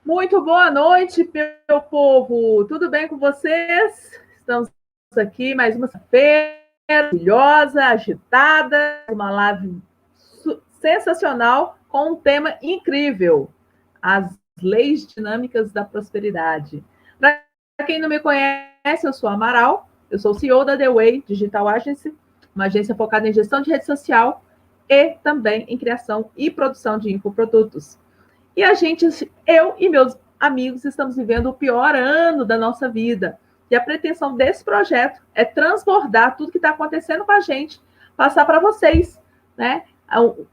Muito boa noite, meu povo. Tudo bem com vocês? Estamos aqui mais uma feira maravilhosa, agitada, uma live sensacional com um tema incrível: as leis dinâmicas da prosperidade. Para quem não me conhece, eu sou a Amaral, eu sou CEO da The Way Digital Agency, uma agência focada em gestão de rede social e também em criação e produção de infoprodutos. E eu e meus amigos, estamos vivendo o pior ano da nossa vida. E a pretensão desse projeto é transbordar tudo que está acontecendo com a gente, passar para vocês, né?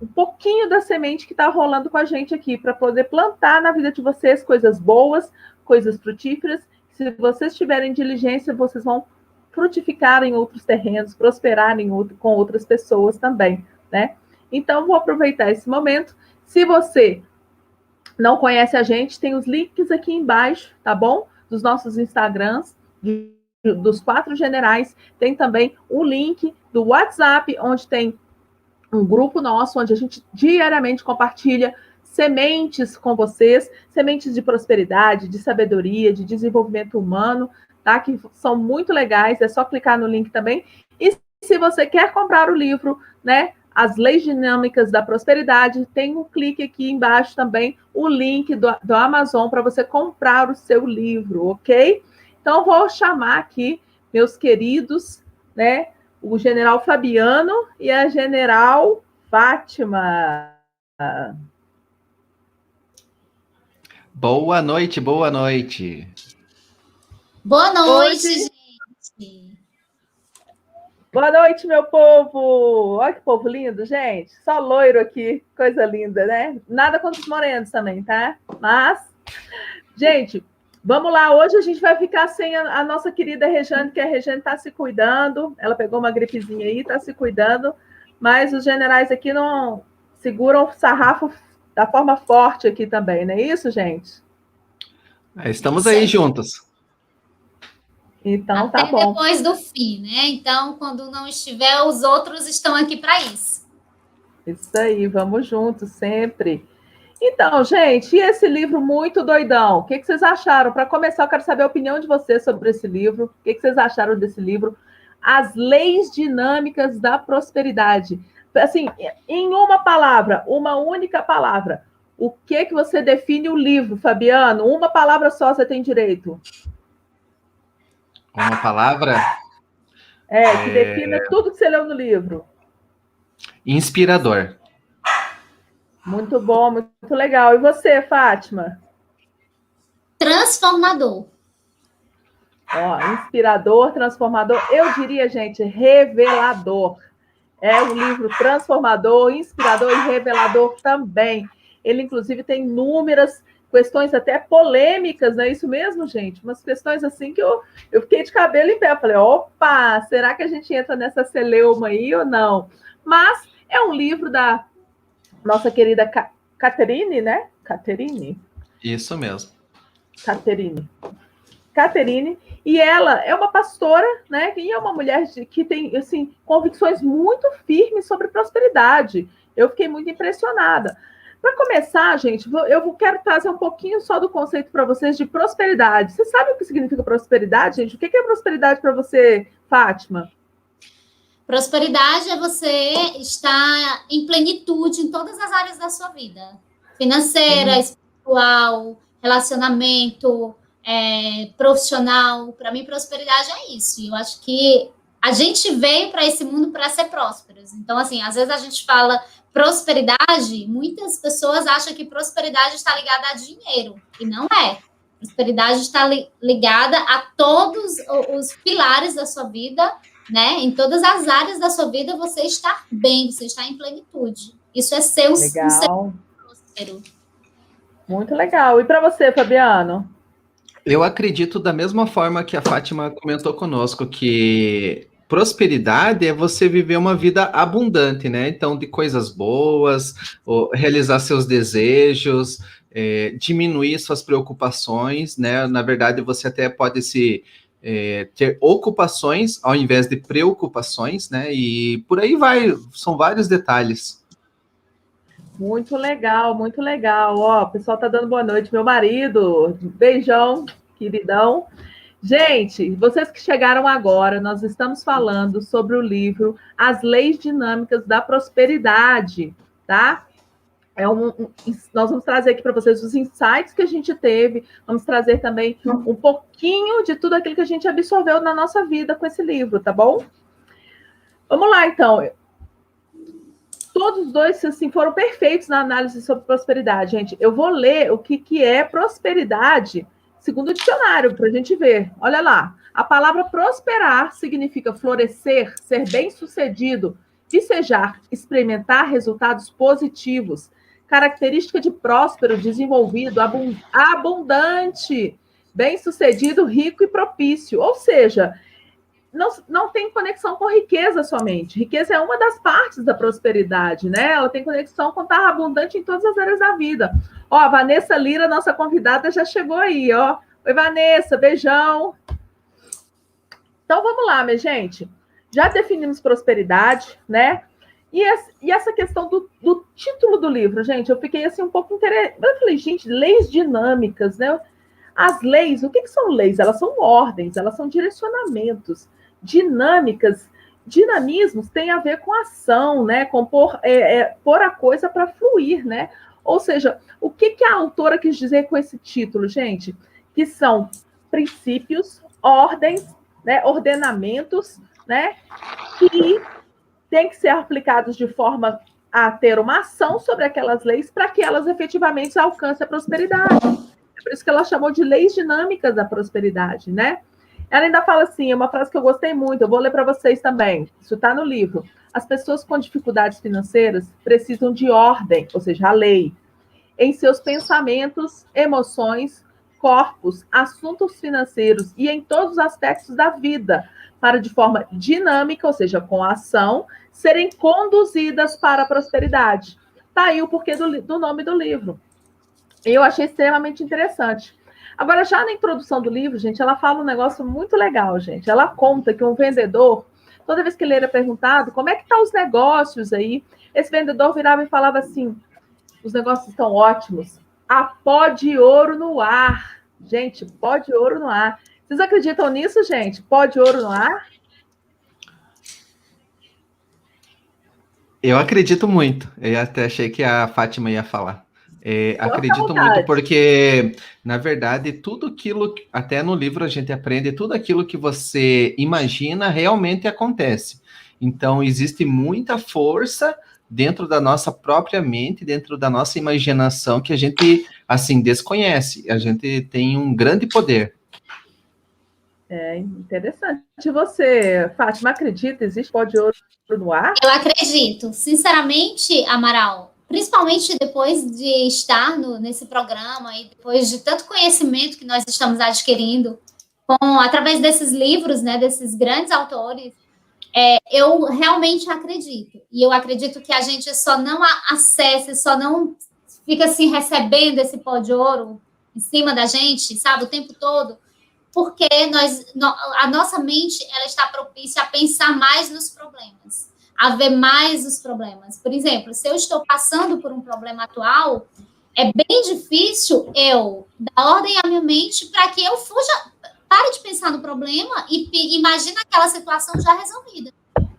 Um pouquinho da semente que está rolando com a gente aqui, para poder plantar na vida de vocês coisas boas, coisas frutíferas. Se vocês tiverem diligência, vocês vão frutificar em outros terrenos, prosperar com outras pessoas também, né? Então, vou aproveitar esse momento. Se você não conhece a gente, tem os links aqui embaixo, tá bom? Dos nossos Instagrams, dos 4 generais. Tem também o link do WhatsApp, onde tem um grupo nosso, onde a gente diariamente compartilha sementes com vocês, sementes de prosperidade, de sabedoria, de desenvolvimento humano, tá? Que são muito legais, é só clicar no link também. E se você quer comprar o livro, né? As Leis Dinâmicas da Prosperidade, tem um clique aqui embaixo também, o link do Amazon para você comprar o seu livro, ok? Então, vou chamar aqui meus queridos, né? O general Fabiano e a general Fátima. Boa noite, boa noite. Boa noite, gente. Boa noite, meu povo. Olha que povo lindo, gente. Só loiro aqui, coisa linda, né? Nada contra os morenos também, tá? Mas, gente, vamos lá. Hoje a gente vai ficar sem a nossa querida Rejane, que a Rejane está se cuidando. Ela pegou uma gripezinha aí, está se cuidando. Mas os generais aqui não seguram o sarrafo da forma forte aqui também, não é isso, gente? Estamos aí juntos. Então, até tá bom. Depois do fim, né? Então, quando não estiver, os outros estão aqui para isso. Isso aí, vamos juntos sempre. Então, gente, e esse livro muito doidão? O que vocês acharam? Para começar, eu quero saber a opinião de vocês sobre esse livro. O que vocês acharam desse livro? As Leis Dinâmicas da Prosperidade. Assim, em uma palavra, uma única palavra. O que você define o livro, Fabiano? Uma palavra só você tem direito. Uma palavra? Que defina tudo que você leu no livro. Inspirador. Muito bom, muito legal. E você, Fátima? Transformador. Inspirador, transformador. Eu diria, gente, revelador. É um livro transformador, inspirador e revelador também. Ele, inclusive, tem inúmeras questões até polêmicas, não é isso mesmo, gente? Umas questões assim que eu fiquei de cabelo em pé. Eu falei, opa, será que a gente entra nessa celeuma aí ou não? Mas é um livro da nossa querida Catherine, né? Catherine? Isso mesmo. Catherine, e ela é uma pastora, né? E é uma mulher que tem assim, convicções muito firmes sobre prosperidade. Eu fiquei muito impressionada. Para começar, gente, eu quero trazer um pouquinho só do conceito para vocês de prosperidade. Você sabe o que significa prosperidade, gente? O que é prosperidade para você, Fátima? Prosperidade é você estar em plenitude em todas as áreas da sua vida. Financeira, espiritual, relacionamento, profissional. Para mim, prosperidade é isso. E eu acho que a gente veio para esse mundo para ser prósperos. Então, assim, às vezes a gente fala prosperidade, muitas pessoas acham que prosperidade está ligada a dinheiro. E não é. Prosperidade está ligada a todos os pilares da sua vida, né? Em todas as áreas da sua vida, você está bem, você está em plenitude. Isso é ser um ser próspero. Muito legal. E para você, Fabiano? Eu acredito da mesma forma que a Fátima comentou conosco, que prosperidade é você viver uma vida abundante, né? Então, de coisas boas, realizar seus desejos, diminuir suas preocupações, né? Na verdade, você até pode ter ocupações ao invés de preocupações, né? E por aí vai, são vários detalhes. Muito legal, muito legal. Ó, o pessoal tá dando boa noite. Meu marido, beijão, queridão. Gente, vocês que chegaram agora, nós estamos falando sobre o livro As Leis Dinâmicas da Prosperidade, tá? Nós vamos trazer aqui para vocês os insights que a gente teve, vamos trazer também um pouquinho de tudo aquilo que a gente absorveu na nossa vida com esse livro, tá bom? Vamos lá, então. Todos os dois assim, foram perfeitos na análise sobre prosperidade, gente. Eu vou ler o que é prosperidade segundo o dicionário, para a gente ver. Olha lá. A palavra prosperar significa florescer, ser bem-sucedido, vicejar, experimentar resultados positivos. Característica de próspero, desenvolvido, abundante, bem-sucedido, rico e propício. Ou seja, não tem conexão com riqueza somente. Riqueza é uma das partes da prosperidade, né? Ela tem conexão com estar abundante em todas as áreas da vida. Ó, a Vanessa Lira, nossa convidada, já chegou aí, ó. Oi, Vanessa, beijão. Então, vamos lá, minha gente. Já definimos prosperidade, né? E essa questão do título do livro, gente, eu fiquei assim um pouco interessada. Eu falei, gente, leis dinâmicas, né? As leis, o que são leis? Elas são ordens, elas são direcionamentos. Dinâmicas, dinamismos tem a ver com ação, né? Com pôr a coisa para fluir, né? Ou seja, o que a autora quis dizer com esse título, gente? Que são princípios, ordens, né? Ordenamentos, né? Que têm que ser aplicados de forma a ter uma ação sobre aquelas leis para que elas efetivamente alcancem a prosperidade. É por isso que ela chamou de leis dinâmicas da prosperidade, né? Ela ainda fala assim, é uma frase que eu gostei muito, eu vou ler para vocês também, isso está no livro. As pessoas com dificuldades financeiras precisam de ordem, ou seja, a lei, em seus pensamentos, emoções, corpos, assuntos financeiros e em todos os aspectos da vida, para de forma dinâmica, ou seja, com ação, serem conduzidas para a prosperidade. Está aí o porquê do nome do livro. Eu achei extremamente interessante. Agora, já na introdução do livro, gente, ela fala um negócio muito legal, gente. Ela conta que um vendedor, toda vez que ele era perguntado como é que estão os negócios aí, esse vendedor virava e falava assim, os negócios estão ótimos, a pó de ouro no ar. Gente, pó de ouro no ar. Vocês acreditam nisso, gente? Pó de ouro no ar? Eu acredito muito. Eu até achei que a Fátima ia falar. Acredito muito porque, na verdade, tudo aquilo, até no livro a gente aprende, tudo aquilo que você imagina realmente acontece. Então, existe muita força dentro da nossa própria mente, dentro da nossa imaginação, que a gente, assim, desconhece. A gente tem um grande poder. É interessante. E você, Fátima, acredita? Existe pó de ouro no ar? Eu acredito. Sinceramente, Amaral, principalmente depois de estar nesse programa e depois de tanto conhecimento que nós estamos adquirindo através desses livros, né, desses grandes autores, eu realmente acredito. E eu acredito que a gente só não acessa, só não fica assim recebendo esse pó de ouro em cima da gente, sabe, o tempo todo, porque a nossa mente ela está propícia a pensar mais nos problemas, a ver mais os problemas. Por exemplo, se eu estou passando por um problema atual, é bem difícil eu dar ordem à minha mente para que eu pare de pensar no problema e imagine aquela situação já resolvida.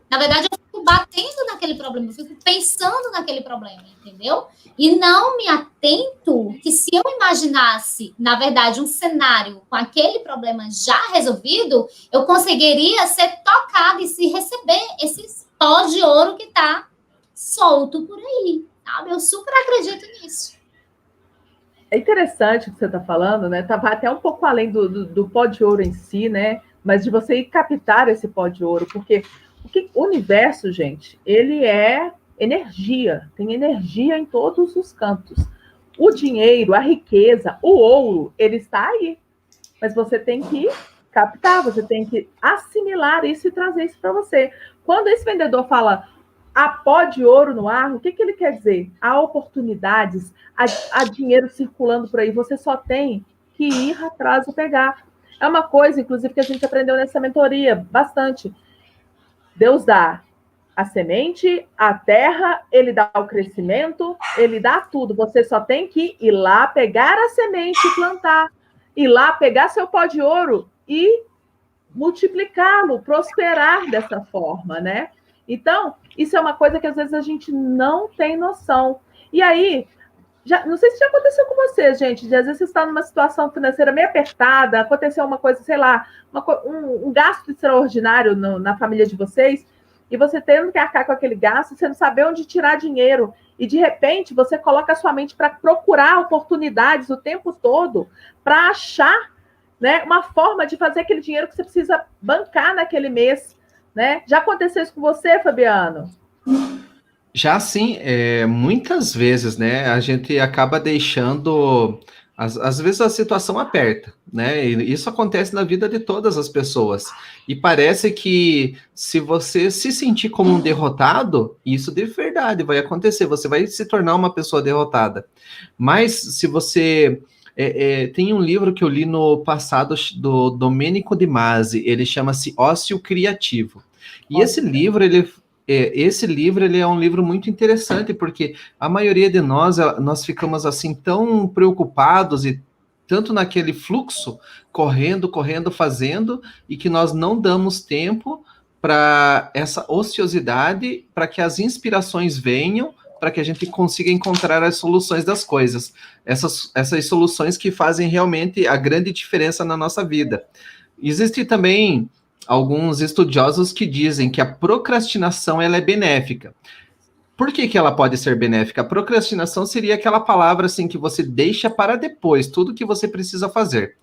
Na verdade, eu fico batendo naquele problema, eu fico pensando naquele problema, entendeu? E não me atento que se eu imaginasse, na verdade, um cenário com aquele problema já resolvido, eu conseguiria ser tocada e se receber esse pó de ouro que está solto por aí, sabe? Eu super acredito nisso. É interessante o que você está falando, né? Vai até um pouco além do pó de ouro em si, né? Mas de você ir captar esse pó de ouro, porque o universo, gente, ele é energia, tem energia em todos os cantos. O dinheiro, a riqueza, o ouro, ele está aí. Mas você tem que captar, você tem que assimilar isso e trazer isso para você. Quando esse vendedor fala há pó de ouro no ar, o que ele quer dizer? Há oportunidades, há dinheiro circulando por aí, você só tem que ir atrás e pegar. É uma coisa, inclusive, que a gente aprendeu nessa mentoria bastante. Deus dá, a semente, a terra, ele dá o crescimento, ele dá tudo. Você só tem que ir lá, pegar a semente e plantar. Ir lá, pegar seu pó de ouro e multiplicá-lo, prosperar dessa forma, né? Então, isso é uma coisa que às vezes a gente não tem noção. E aí, não sei se já aconteceu com vocês, gente, de às vezes você está numa situação financeira meio apertada, aconteceu uma coisa, sei lá, um gasto extraordinário na família de vocês, e você tendo que arcar com aquele gasto, você não sabe onde tirar dinheiro, e de repente você coloca a sua mente para procurar oportunidades o tempo todo, para achar, né, uma forma de fazer aquele dinheiro que você precisa bancar naquele mês, né? Já aconteceu isso com você, Fabiano? Já sim, muitas vezes, né, a gente acaba deixando, às vezes a situação aperta, né, e isso acontece na vida de todas as pessoas, e parece que se você se sentir como um derrotado, isso de verdade vai acontecer, você vai se tornar uma pessoa derrotada, mas se você... tem um livro que eu li no passado do Domenico De Masi, ele chama-se Ócio Criativo, e esse livro, ele é um livro muito interessante, porque a maioria de nós ficamos assim tão preocupados e tanto naquele fluxo, correndo, fazendo, e que nós não damos tempo para essa ociosidade, para que as inspirações venham, para que a gente consiga encontrar as soluções das coisas. Essas soluções que fazem realmente a grande diferença na nossa vida. Existe também alguns estudiosos que dizem que a procrastinação ela é benéfica. Por que ela pode ser benéfica? A procrastinação seria aquela palavra assim que você deixa para depois, tudo que você precisa fazer.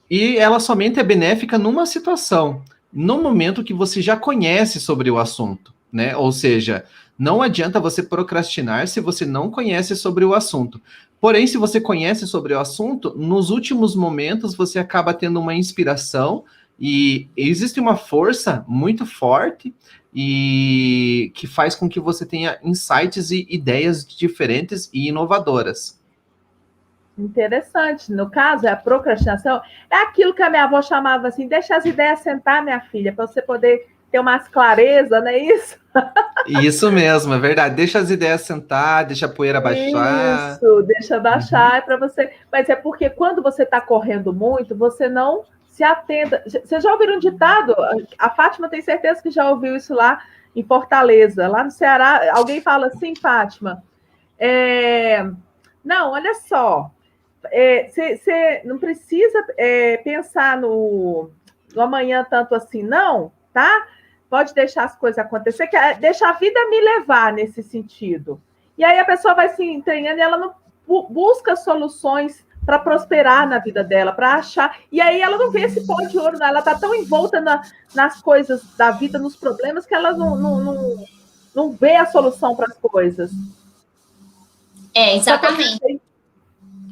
E ela somente é benéfica numa situação, no momento que você já conhece sobre o assunto, né? Ou seja, não adianta você procrastinar se você não conhece sobre o assunto. Porém, se você conhece sobre o assunto, nos últimos momentos você acaba tendo uma inspiração e existe uma força muito forte e que faz com que você tenha insights e ideias diferentes e inovadoras. Interessante. No caso, a procrastinação é aquilo que a minha avó chamava assim, deixa as ideias sentar, minha filha, para você poder ter mais clareza, não é isso? Isso mesmo, é verdade. Deixa as ideias sentar, deixa a poeira baixar. Isso, deixa baixar para você. Mas é porque quando você está correndo muito, você não se atenta. Vocês já ouviram um ditado? A Fátima tem certeza que já ouviu isso lá em Fortaleza. Lá no Ceará, alguém fala assim, Fátima, não, olha só, você não precisa pensar no amanhã tanto assim, não, tá? Pode deixar as coisas acontecer, deixa a vida me levar nesse sentido. E aí a pessoa vai se entranhando e ela não busca soluções para prosperar na vida dela, para achar. E aí ela não vê esse pó de ouro, não. Ela está tão envolta nas coisas da vida, nos problemas, que ela não vê a solução para as coisas. Exatamente.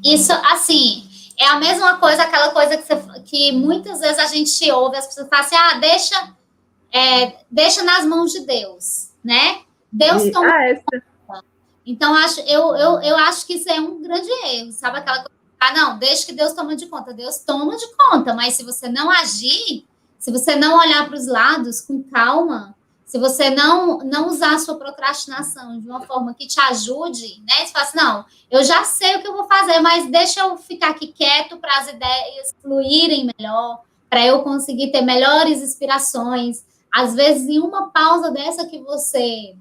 Isso, assim, é a mesma coisa, aquela coisa que muitas vezes a gente ouve, as pessoas falam assim, deixa nas mãos de Deus, né? Deus toma conta. Então, eu acho que isso é um grande erro, sabe? Aquela coisa, não, deixa que Deus toma de conta. Deus toma de conta, mas se você não agir, se você não olhar para os lados com calma, se você não usar a sua procrastinação de uma forma que te ajude, né? Você fala assim, não, eu já sei o que eu vou fazer, mas deixa eu ficar aqui quieto para as ideias fluírem melhor, para eu conseguir ter melhores inspirações. Às vezes, em uma pausa dessa que você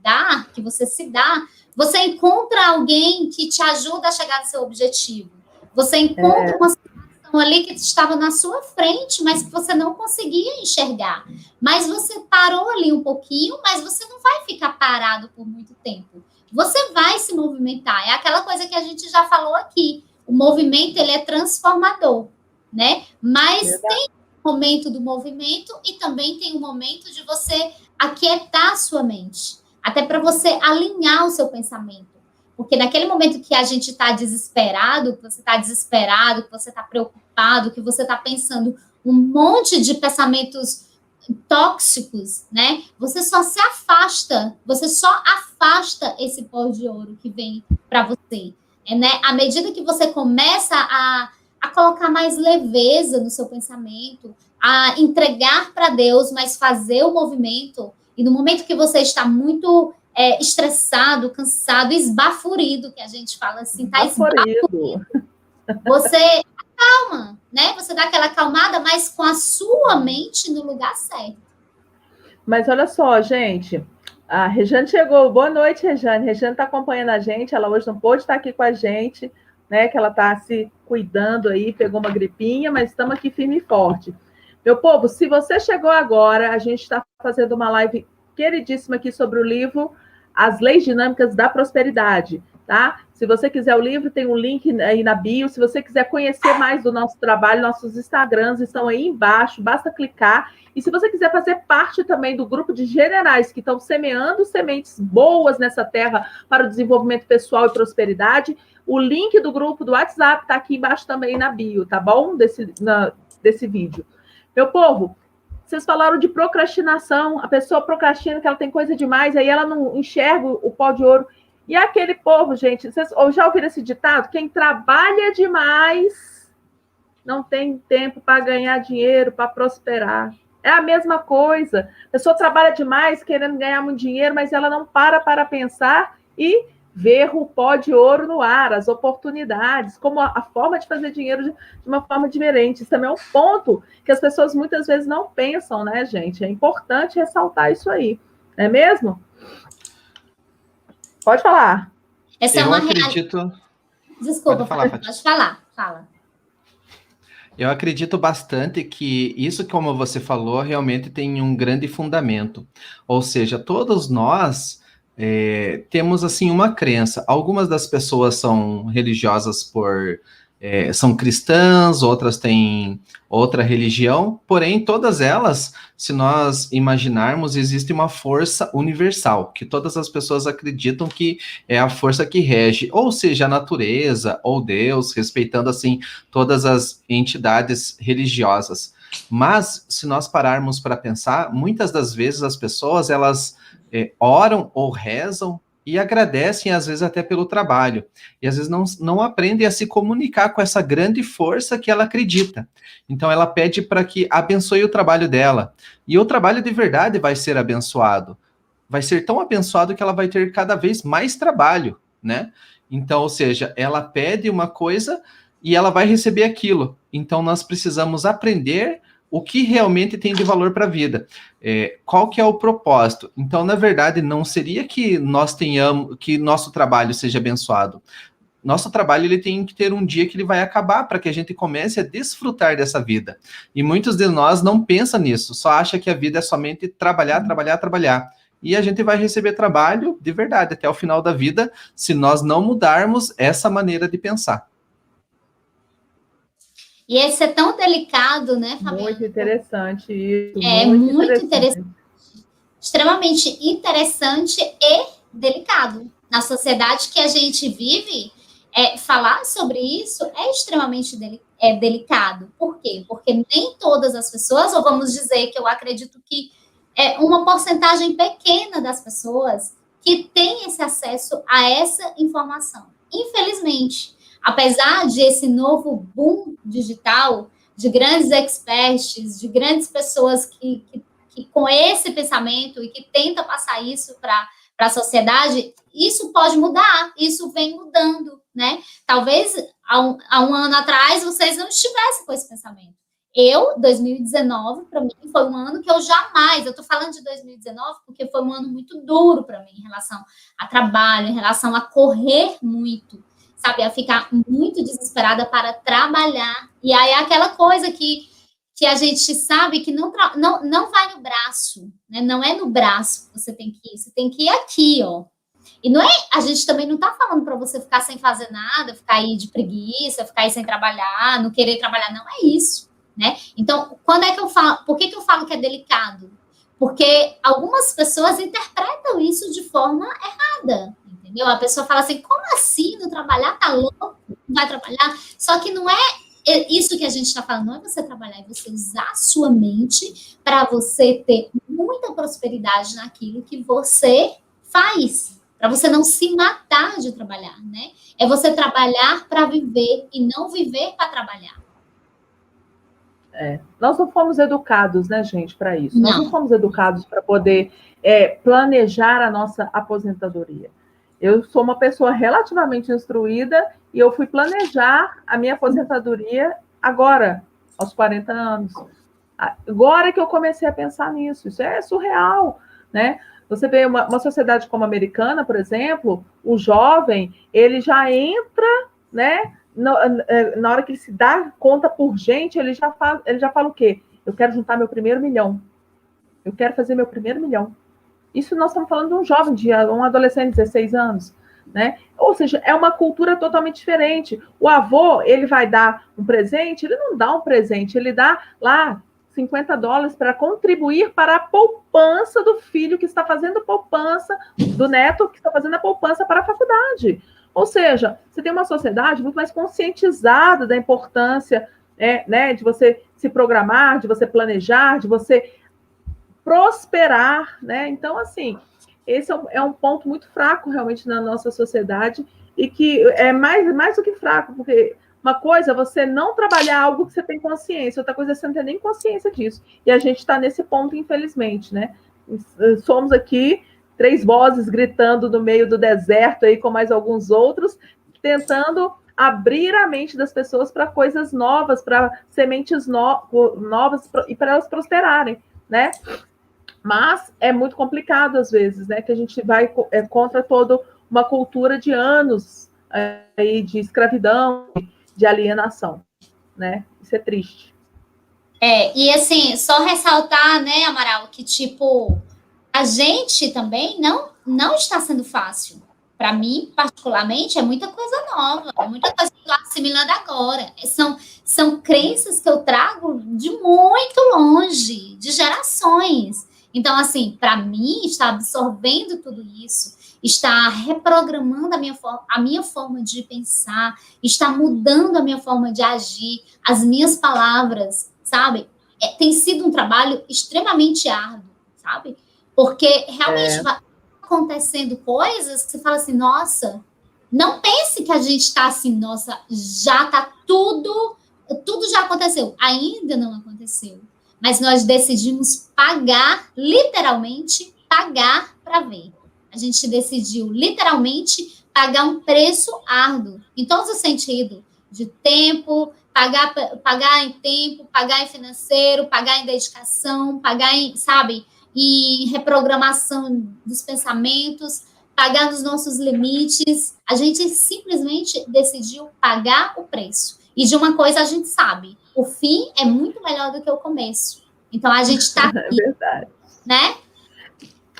se dá, você encontra alguém que te ajuda a chegar no seu objetivo. Você encontra uma situação ali que estava na sua frente, mas que você não conseguia enxergar. Mas você parou ali um pouquinho, mas você não vai ficar parado por muito tempo. Você vai se movimentar. É aquela coisa que a gente já falou aqui. O movimento, ele é transformador, né? Mas tem o momento do movimento e também tem o momento de você aquietar a sua mente. Até para você alinhar o seu pensamento. Porque naquele momento que a gente está desesperado, que você está preocupado, que você está pensando um monte de pensamentos tóxicos, né? Você só afasta esse pó de ouro que vem para você. Né? À medida que você começa a colocar mais leveza no seu pensamento, a entregar para Deus, mas fazer o movimento, E no momento que você está muito estressado, cansado, esbaforido, que a gente fala assim, tá esbaforido, você acalma, né? Você dá aquela acalmada, mas com a sua mente no lugar certo. Mas olha só, gente, a Rejane chegou. Boa noite, Rejane. Rejane está acompanhando a gente, ela hoje não pôde estar aqui com a gente, né? Que ela está se cuidando aí, pegou uma gripinha, mas estamos aqui firme e forte. Meu povo, se você chegou agora, a gente está fazendo uma live queridíssima aqui sobre o livro As Leis Dinâmicas da Prosperidade, tá? Se você quiser o livro, tem um link aí na bio. Se você quiser conhecer mais do nosso trabalho, nossos Instagrams estão aí embaixo, basta clicar. E se você quiser fazer parte também do grupo de generais que estão semeando sementes boas nessa terra para o desenvolvimento pessoal e prosperidade, o link do grupo do WhatsApp está aqui embaixo também na bio, tá bom? Desse vídeo. Meu povo, vocês falaram de procrastinação, a pessoa procrastina que ela tem coisa demais, aí ela não enxerga o pó de ouro. E aquele povo, gente, vocês já ouviram esse ditado? Quem trabalha demais não tem tempo para ganhar dinheiro, para prosperar. É a mesma coisa. A pessoa trabalha demais, querendo ganhar muito dinheiro, mas ela não para pensar e ver o pó de ouro no ar, as oportunidades, como a forma de fazer dinheiro de uma forma diferente. Isso também é um ponto que as pessoas muitas vezes não pensam, né, gente? É importante ressaltar isso aí. Não é mesmo? Pode falar. Essa é uma acredito... Desculpa, pode falar. Fala. Eu acredito bastante que isso, como você falou, realmente tem um grande fundamento. Ou seja, todos nós temos, assim, uma crença. Algumas das pessoas são religiosas são cristãs, outras têm outra religião, porém, todas elas, se nós imaginarmos, existe uma força universal, que todas as pessoas acreditam que é a força que rege, ou seja, a natureza, ou Deus, respeitando, assim, todas as entidades religiosas. Mas, se nós pararmos para pensar, muitas das vezes as pessoas, elas oram ou rezam e agradecem, às vezes, até pelo trabalho. E, às vezes, não aprendem a se comunicar com essa grande força que ela acredita. Então, ela pede para que abençoe o trabalho dela. E o trabalho de verdade vai ser abençoado. Vai ser tão abençoado que ela vai ter cada vez mais trabalho, né? Então, ou seja, ela pede uma coisa e ela vai receber aquilo. Então, nós precisamos aprender o que realmente tem de valor para a vida. Qual que é o propósito? Então, na verdade, não seria que nós tenhamos, que nosso trabalho seja abençoado. Nosso trabalho, ele tem que ter um dia que ele vai acabar, para que a gente comece a desfrutar dessa vida. E muitos de nós não pensam nisso, só acham que a vida é somente trabalhar, trabalhar, trabalhar. E a gente vai receber trabalho de verdade até o final da vida, se nós não mudarmos essa maneira de pensar. E esse é tão delicado, né, Fabiana? Muito interessante isso. Muito interessante. Extremamente interessante e delicado. Na sociedade que a gente vive, falar sobre isso é extremamente delicado. Por quê? Porque nem todas as pessoas, ou vamos dizer que eu acredito que uma porcentagem pequena das pessoas que tem esse acesso a essa informação. Infelizmente, apesar de esse novo boom digital, de grandes experts, de grandes pessoas que com esse pensamento e que tenta passar isso para a sociedade, isso pode mudar, isso vem mudando, né? Talvez há um ano atrás vocês não estivessem com esse pensamento. 2019, para mim, foi um ano que eu estou falando de 2019 porque foi um ano muito duro para mim em relação a trabalho, em relação a correr muito, sabe, a ficar muito desesperada para trabalhar. E aí aquela coisa que a gente sabe que não vai no braço, né? Não é no braço que você tem que ir aqui, ó. E não é, a gente também não está falando para você ficar sem fazer nada, ficar aí de preguiça, ficar aí sem trabalhar, não querer trabalhar, não é isso, né? Então, quando é que eu falo, por que eu falo que é delicado? Porque algumas pessoas interpretam isso de forma errada, entendeu? A pessoa fala assim, como assim não trabalhar? Tá louco? Não vai trabalhar? Só que não é isso que a gente está falando, não é você trabalhar, é você usar a sua mente para você ter muita prosperidade naquilo que você faz, para você não se matar de trabalhar, né? É você trabalhar para viver e não viver para trabalhar. Nós não fomos educados, né, gente, para isso. Não. Nós não fomos educados para poder planejar a nossa aposentadoria. Eu sou uma pessoa relativamente instruída e eu fui planejar a minha aposentadoria agora, aos 40 anos. Agora que eu comecei a pensar nisso. Isso é surreal, né? Você vê uma sociedade como a americana, por exemplo, o jovem, ele já entra, né? Na hora que ele se dá conta por gente, ele já fala o quê? Eu quero juntar meu primeiro milhão. Eu quero fazer meu primeiro milhão. Isso nós estamos falando de um jovem, de um adolescente de 16 anos, né? Ou seja, é uma cultura totalmente diferente. O avô, ele vai dar um presente, ele não dá um presente, ele dá lá $50 para contribuir para a poupança do filho que está fazendo poupança, do neto que está fazendo a poupança para a faculdade. Ou seja, você tem uma sociedade muito mais conscientizada da importância, né, de você se programar, de você planejar, de você prosperar, né? Então, assim, esse é um ponto muito fraco realmente na nossa sociedade e que é mais do que fraco, porque uma coisa é você não trabalhar algo que você tem consciência, outra coisa é você não ter nem consciência disso. E a gente está nesse ponto, infelizmente, né? Somos aqui 3 vozes gritando no meio do deserto aí com mais alguns outros, tentando abrir a mente das pessoas para coisas novas, para sementes novas e para elas prosperarem, né? Mas é muito complicado às vezes, né? Que a gente vai contra toda uma cultura de anos aí de escravidão, de alienação, né? Isso é triste. E assim, só ressaltar, né, Amaral, que tipo, a gente também não está sendo fácil. Para mim, particularmente, é muita coisa nova, é muita coisa que eu estou assimilando agora. São crenças que eu trago de muito longe, de gerações. Então, assim, para mim, está absorvendo tudo isso, está reprogramando a minha forma de pensar, está mudando a minha forma de agir, as minhas palavras, sabe? Tem sido um trabalho extremamente árduo, sabe? Porque realmente vai acontecendo coisas que você fala assim, nossa, não pense que a gente está assim, nossa, já está tudo já aconteceu. Ainda não aconteceu. Mas nós decidimos pagar, literalmente, pagar para ver. A gente decidiu, literalmente, pagar um preço árduo, em todos os sentidos, de tempo, pagar em tempo, pagar em financeiro, pagar em dedicação, pagar em, sabe, em reprogramação dos pensamentos, pagar nos nossos limites. A gente simplesmente decidiu pagar o preço. E de uma coisa a gente sabe, o fim é muito melhor do que o começo. Então, a gente está aqui, é verdade, né?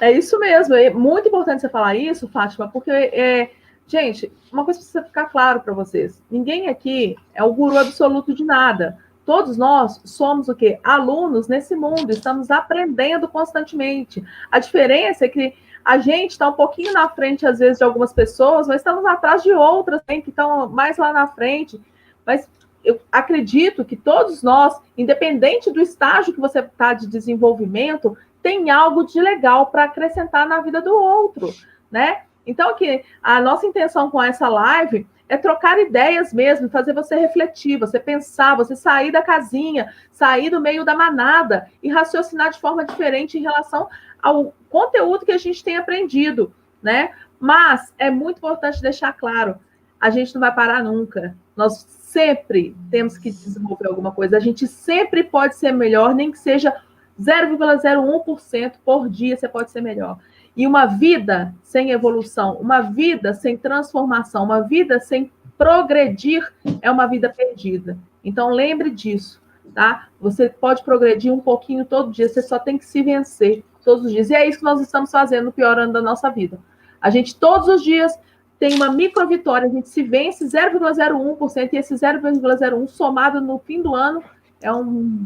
É isso mesmo. É muito importante você falar isso, Fátima, porque, gente, uma coisa precisa ficar claro para vocês. Ninguém aqui é o guru absoluto de nada. Todos nós somos o quê? Alunos nesse mundo, estamos aprendendo constantemente. A diferença é que a gente está um pouquinho na frente, às vezes, de algumas pessoas, mas estamos atrás de outras que estão mais lá na frente. Mas eu acredito que todos nós, independente do estágio que você está de desenvolvimento, tem algo de legal para acrescentar na vida do outro, né? Então, aqui, a nossa intenção com essa live é trocar ideias mesmo, fazer você refletir, você pensar, você sair da casinha, sair do meio da manada e raciocinar de forma diferente em relação ao conteúdo que a gente tem aprendido, né? Mas é muito importante deixar claro, a gente não vai parar nunca. Nós sempre temos que desenvolver alguma coisa. A gente sempre pode ser melhor, nem que seja 0,01% por dia você pode ser melhor. E uma vida sem evolução, uma vida sem transformação, uma vida sem progredir é uma vida perdida. Então, lembre disso, tá? Você pode progredir um pouquinho todo dia, você só tem que se vencer todos os dias. E é isso que nós estamos fazendo no pior ano da nossa vida. A gente, todos os dias, tem uma micro vitória, a gente se vence 0,01%, e esse 0,01 somado no fim do ano é um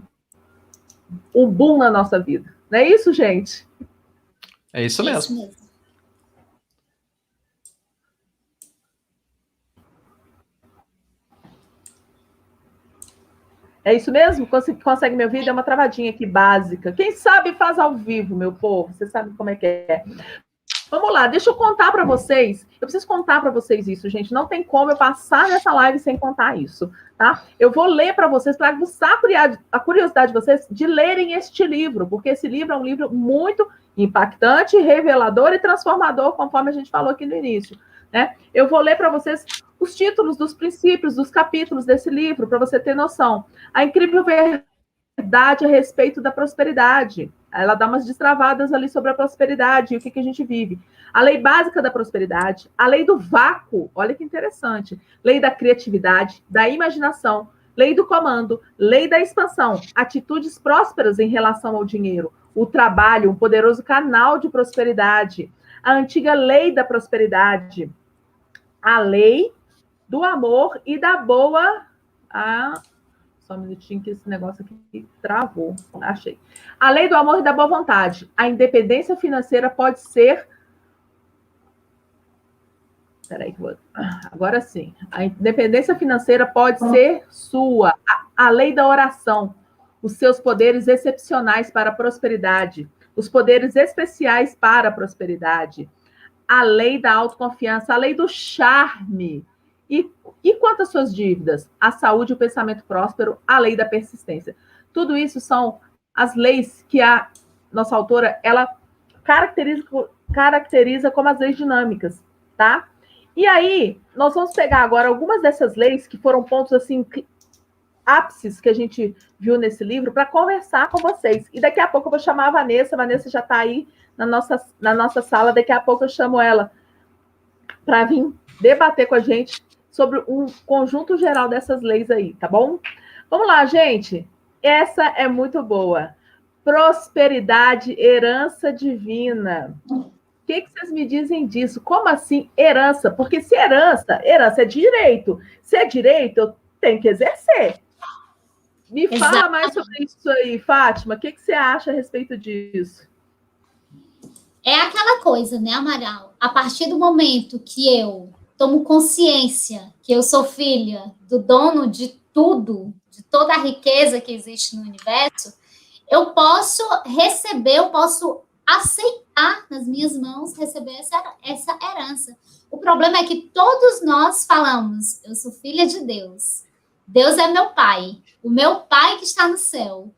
boom na nossa vida. Não é isso, gente? É isso mesmo. É isso mesmo? Consegue me ouvir? Deu uma travadinha aqui básica. Quem sabe faz ao vivo, meu povo. Você sabe como é que é. Vamos lá, deixa eu contar para vocês. Eu preciso contar para vocês isso, gente. Não tem como eu passar nessa live sem contar isso, tá? Eu vou ler para vocês, para aguçar a curiosidade de vocês de lerem este livro, porque esse livro é um livro muito impactante, revelador e transformador, conforme a gente falou aqui no início, né? Eu vou ler para vocês os títulos dos princípios, dos capítulos desse livro, para você ter noção. A incrível verdade a respeito da prosperidade. Ela dá umas destravadas ali sobre a prosperidade e o que a gente vive. A lei básica da prosperidade, a lei do vácuo, olha que interessante. Lei da criatividade, da imaginação, lei do comando, lei da expansão, atitudes prósperas em relação ao dinheiro, o trabalho, um poderoso canal de prosperidade, a antiga lei da prosperidade, a lei do amor e da boa... Só um minutinho que esse negócio aqui travou. Achei. A lei do amor e da boa vontade. A independência financeira pode ser... Peraí, agora sim. A independência financeira pode ser sua. A lei da oração. Os seus poderes excepcionais para a prosperidade. Os poderes especiais para a prosperidade. A lei da autoconfiança. A lei do charme. E quanto às suas dívidas? A saúde, o pensamento próspero, a lei da persistência. Tudo isso são as leis que a nossa autora, ela caracteriza como as leis dinâmicas, tá? E aí, nós vamos pegar agora algumas dessas leis que foram pontos, assim, ápices que a gente viu nesse livro para conversar com vocês. E daqui a pouco eu vou chamar a Vanessa já está aí na nossa sala, daqui a pouco eu chamo ela para vir debater com a gente sobre um conjunto geral dessas leis aí, tá bom? Vamos lá, gente. Essa é muito boa. Prosperidade, herança divina. O que vocês me dizem disso? Como assim herança? Porque se herança é direito. Se é direito, eu tenho que exercer. Me fala mais sobre isso aí, Fátima. O que você acha a respeito disso? É aquela coisa, né, Amaral? A partir do momento que eu tomo consciência que eu sou filha do dono de tudo, de toda a riqueza que existe no universo, eu posso receber, eu posso aceitar nas minhas mãos, receber essa herança. O problema é que todos nós falamos, eu sou filha de Deus, Deus é meu pai, o meu pai que está no céu.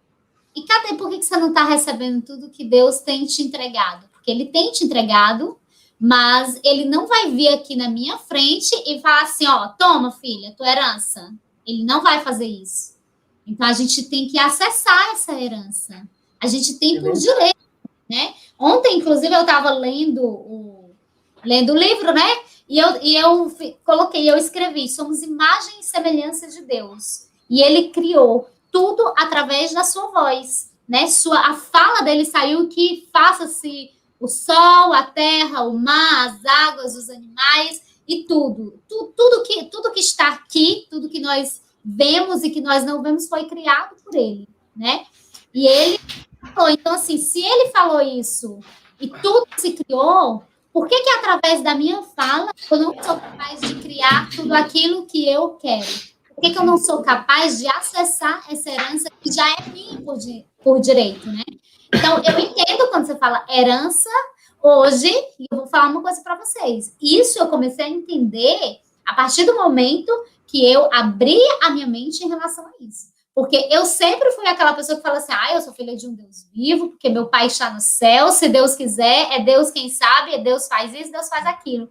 E cadê, por que você não está recebendo tudo que Deus tem te entregado? Porque ele tem te entregado, mas ele não vai vir aqui na minha frente e falar assim, ó, toma, filha, tua herança. Ele não vai fazer isso. Então, a gente tem que acessar essa herança. A gente tem por direito, né? Ontem, inclusive, eu estava lendo o livro, né? E eu coloquei, eu escrevi, somos imagem e semelhança de Deus. E ele criou tudo através da sua voz, né? A fala dele saiu que faça-se o sol, a terra, o mar, as águas, os animais e tudo que está aqui, tudo que nós vemos e que nós não vemos foi criado por ele, né? E ele falou, então assim, se ele falou isso e tudo se criou, por que através da minha fala eu não sou capaz de criar tudo aquilo que eu quero? Por que eu não sou capaz de acessar essa herança que já é minha por direito, né? Então, eu entendo quando você fala herança hoje, e eu vou falar uma coisa para vocês. Isso eu comecei a entender a partir do momento que eu abri a minha mente em relação a isso. Porque eu sempre fui aquela pessoa que fala assim, eu sou filha de um Deus vivo, porque meu pai está no céu, se Deus quiser, é Deus quem sabe, é Deus faz isso, Deus faz aquilo.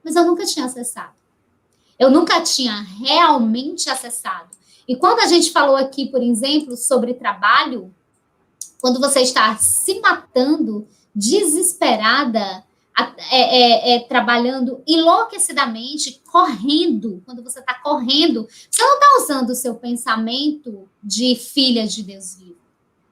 Mas eu nunca tinha acessado. Eu nunca tinha realmente acessado. E quando a gente falou aqui, por exemplo, sobre trabalho, quando você está se matando, desesperada, trabalhando enlouquecidamente, correndo, quando você está correndo, você não está usando o seu pensamento de filha de Deus vivo,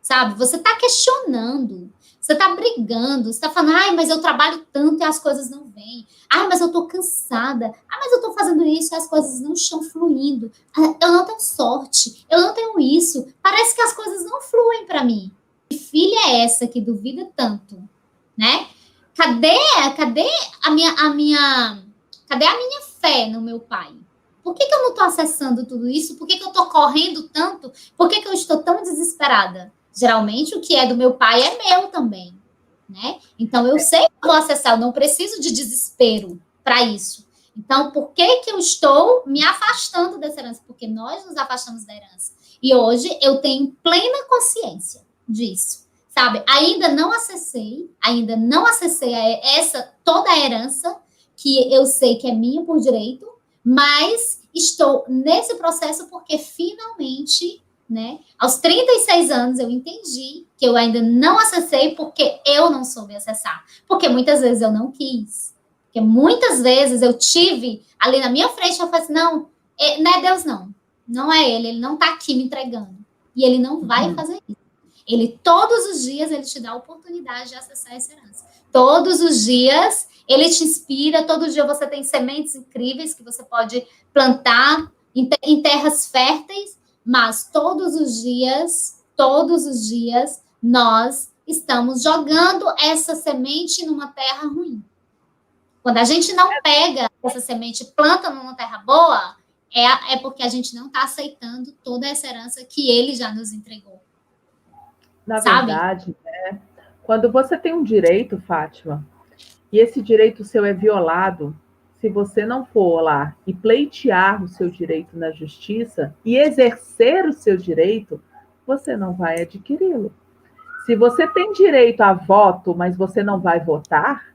sabe? Você está questionando, você está brigando, você está falando, mas eu trabalho tanto e as coisas não vêm. Mas eu estou cansada. Mas eu estou fazendo isso e as coisas não estão fluindo. Eu não tenho sorte, eu não tenho isso. Parece que as coisas não fluem para mim. Que filha é essa que duvida tanto, né? Cadê a minha fé no meu pai? Por que eu não estou acessando tudo isso? Por que eu estou correndo tanto? Por que eu estou tão desesperada? Geralmente, o que é do meu pai é meu também. né? Então, eu sei que eu vou acessar, eu não preciso de desespero para isso. Então, por que que eu estou me afastando dessa herança? Porque nós nos afastamos da herança. E hoje eu tenho plena consciência disso, sabe? Ainda não acessei toda a herança que eu sei que é minha por direito, mas estou nesse processo porque finalmente, né, aos 36 anos eu entendi que eu ainda não acessei porque eu não soube acessar. Porque muitas vezes eu não quis. Porque muitas vezes eu tive ali na minha frente, eu falei assim, não é Deus não. Não é ele não está aqui me entregando. E ele não vai fazer isso. Ele, todos os dias, ele te dá a oportunidade de acessar essa herança. Todos os dias, ele te inspira. Todo dia você tem sementes incríveis que você pode plantar em terras férteis. Mas todos os dias, nós estamos jogando essa semente numa terra ruim. Quando a gente não pega essa semente e planta numa terra boa, é porque a gente não está aceitando toda essa herança que ele já nos entregou. Na verdade, né, quando você tem um direito, Fátima, e esse direito seu é violado, se você não for lá e pleitear o seu direito na justiça e exercer o seu direito, você não vai adquiri-lo. Se você tem direito a voto, mas você não vai votar,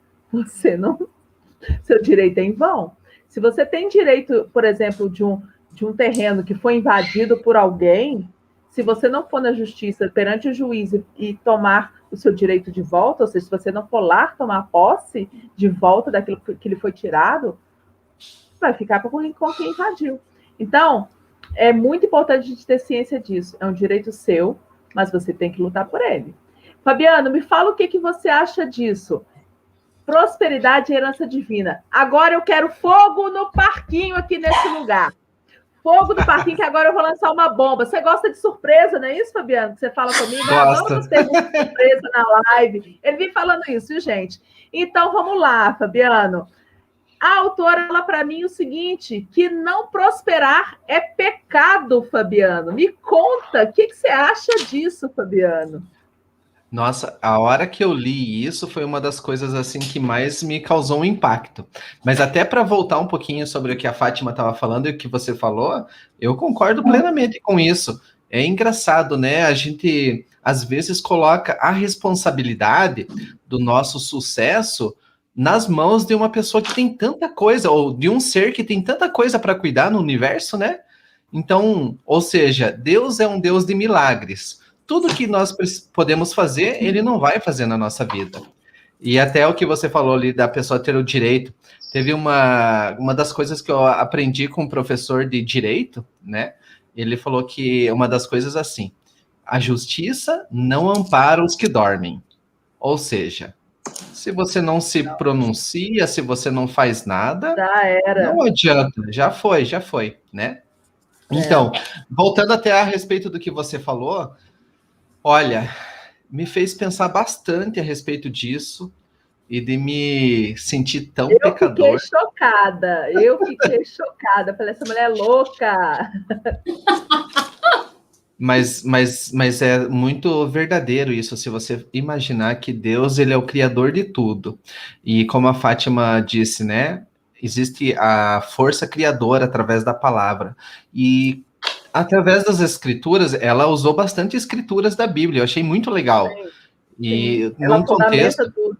seu direito é em vão. Se você tem direito, por exemplo, de um terreno que foi invadido por alguém, se você não for na justiça perante o juiz e tomar o seu direito de volta, ou seja, se você não for lá tomar posse de volta daquilo que lhe foi tirado, vai ficar com quem invadiu. Então, é muito importante a gente ter ciência disso. É um direito seu, mas você tem que lutar por ele. Fabiano, me fala o que você acha disso. Prosperidade e herança divina. Agora eu quero fogo no parquinho aqui nesse lugar. Fogo do parquinho, que agora eu vou lançar uma bomba. Você gosta de surpresa, não é isso, Fabiano? Que você fala comigo? Eu adoro você ter surpresa na live. Ele vem falando isso, viu, gente? Então, vamos lá, Fabiano. A autora fala para mim o seguinte, que não prosperar é pecado, Fabiano. Me conta, o que você acha disso, Fabiano? Nossa, a hora que eu li isso foi uma das coisas assim que mais me causou um impacto. Mas até para voltar um pouquinho sobre o que a Fátima estava falando e o que você falou, eu concordo plenamente com isso. É engraçado, né? A gente às vezes coloca a responsabilidade do nosso sucesso nas mãos de uma pessoa que tem tanta coisa, ou de um ser que tem tanta coisa para cuidar no universo, né? Então, ou seja, Deus é um Deus de milagres. Tudo que nós podemos fazer, ele não vai fazer na nossa vida. E até o que você falou ali da pessoa ter o direito. Teve uma das coisas que eu aprendi com um professor de direito, né? Ele falou que uma das coisas assim, a justiça não ampara os que dormem. Ou seja, se você não se pronuncia, se você não faz nada, já era. Não adianta, já foi, né? Então, voltando até a respeito do que você falou, olha, me fez pensar bastante a respeito disso e de me sentir tão pecador. Eu fiquei chocada. Falei, essa mulher é louca. Mas é muito verdadeiro isso, se você imaginar que Deus, ele é o criador de tudo. E como a Fátima disse, né? Existe a força criadora através da palavra. E através das escrituras, ela usou bastante escrituras da Bíblia. Eu achei muito legal. Sim. E num contexto...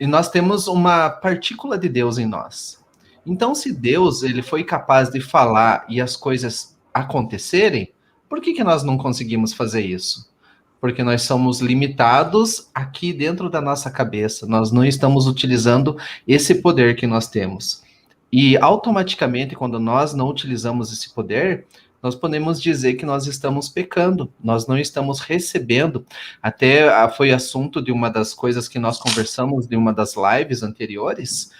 E nós temos uma partícula de Deus em nós. Então, se Deus ele foi capaz de falar e as coisas acontecerem, por que nós não conseguimos fazer isso? Porque nós somos limitados aqui dentro da nossa cabeça. Nós não estamos utilizando esse poder que nós temos. E automaticamente, quando nós não utilizamos esse poder, nós podemos dizer que nós estamos pecando, nós não estamos recebendo. Até foi assunto de uma das coisas que nós conversamos de uma das lives anteriores,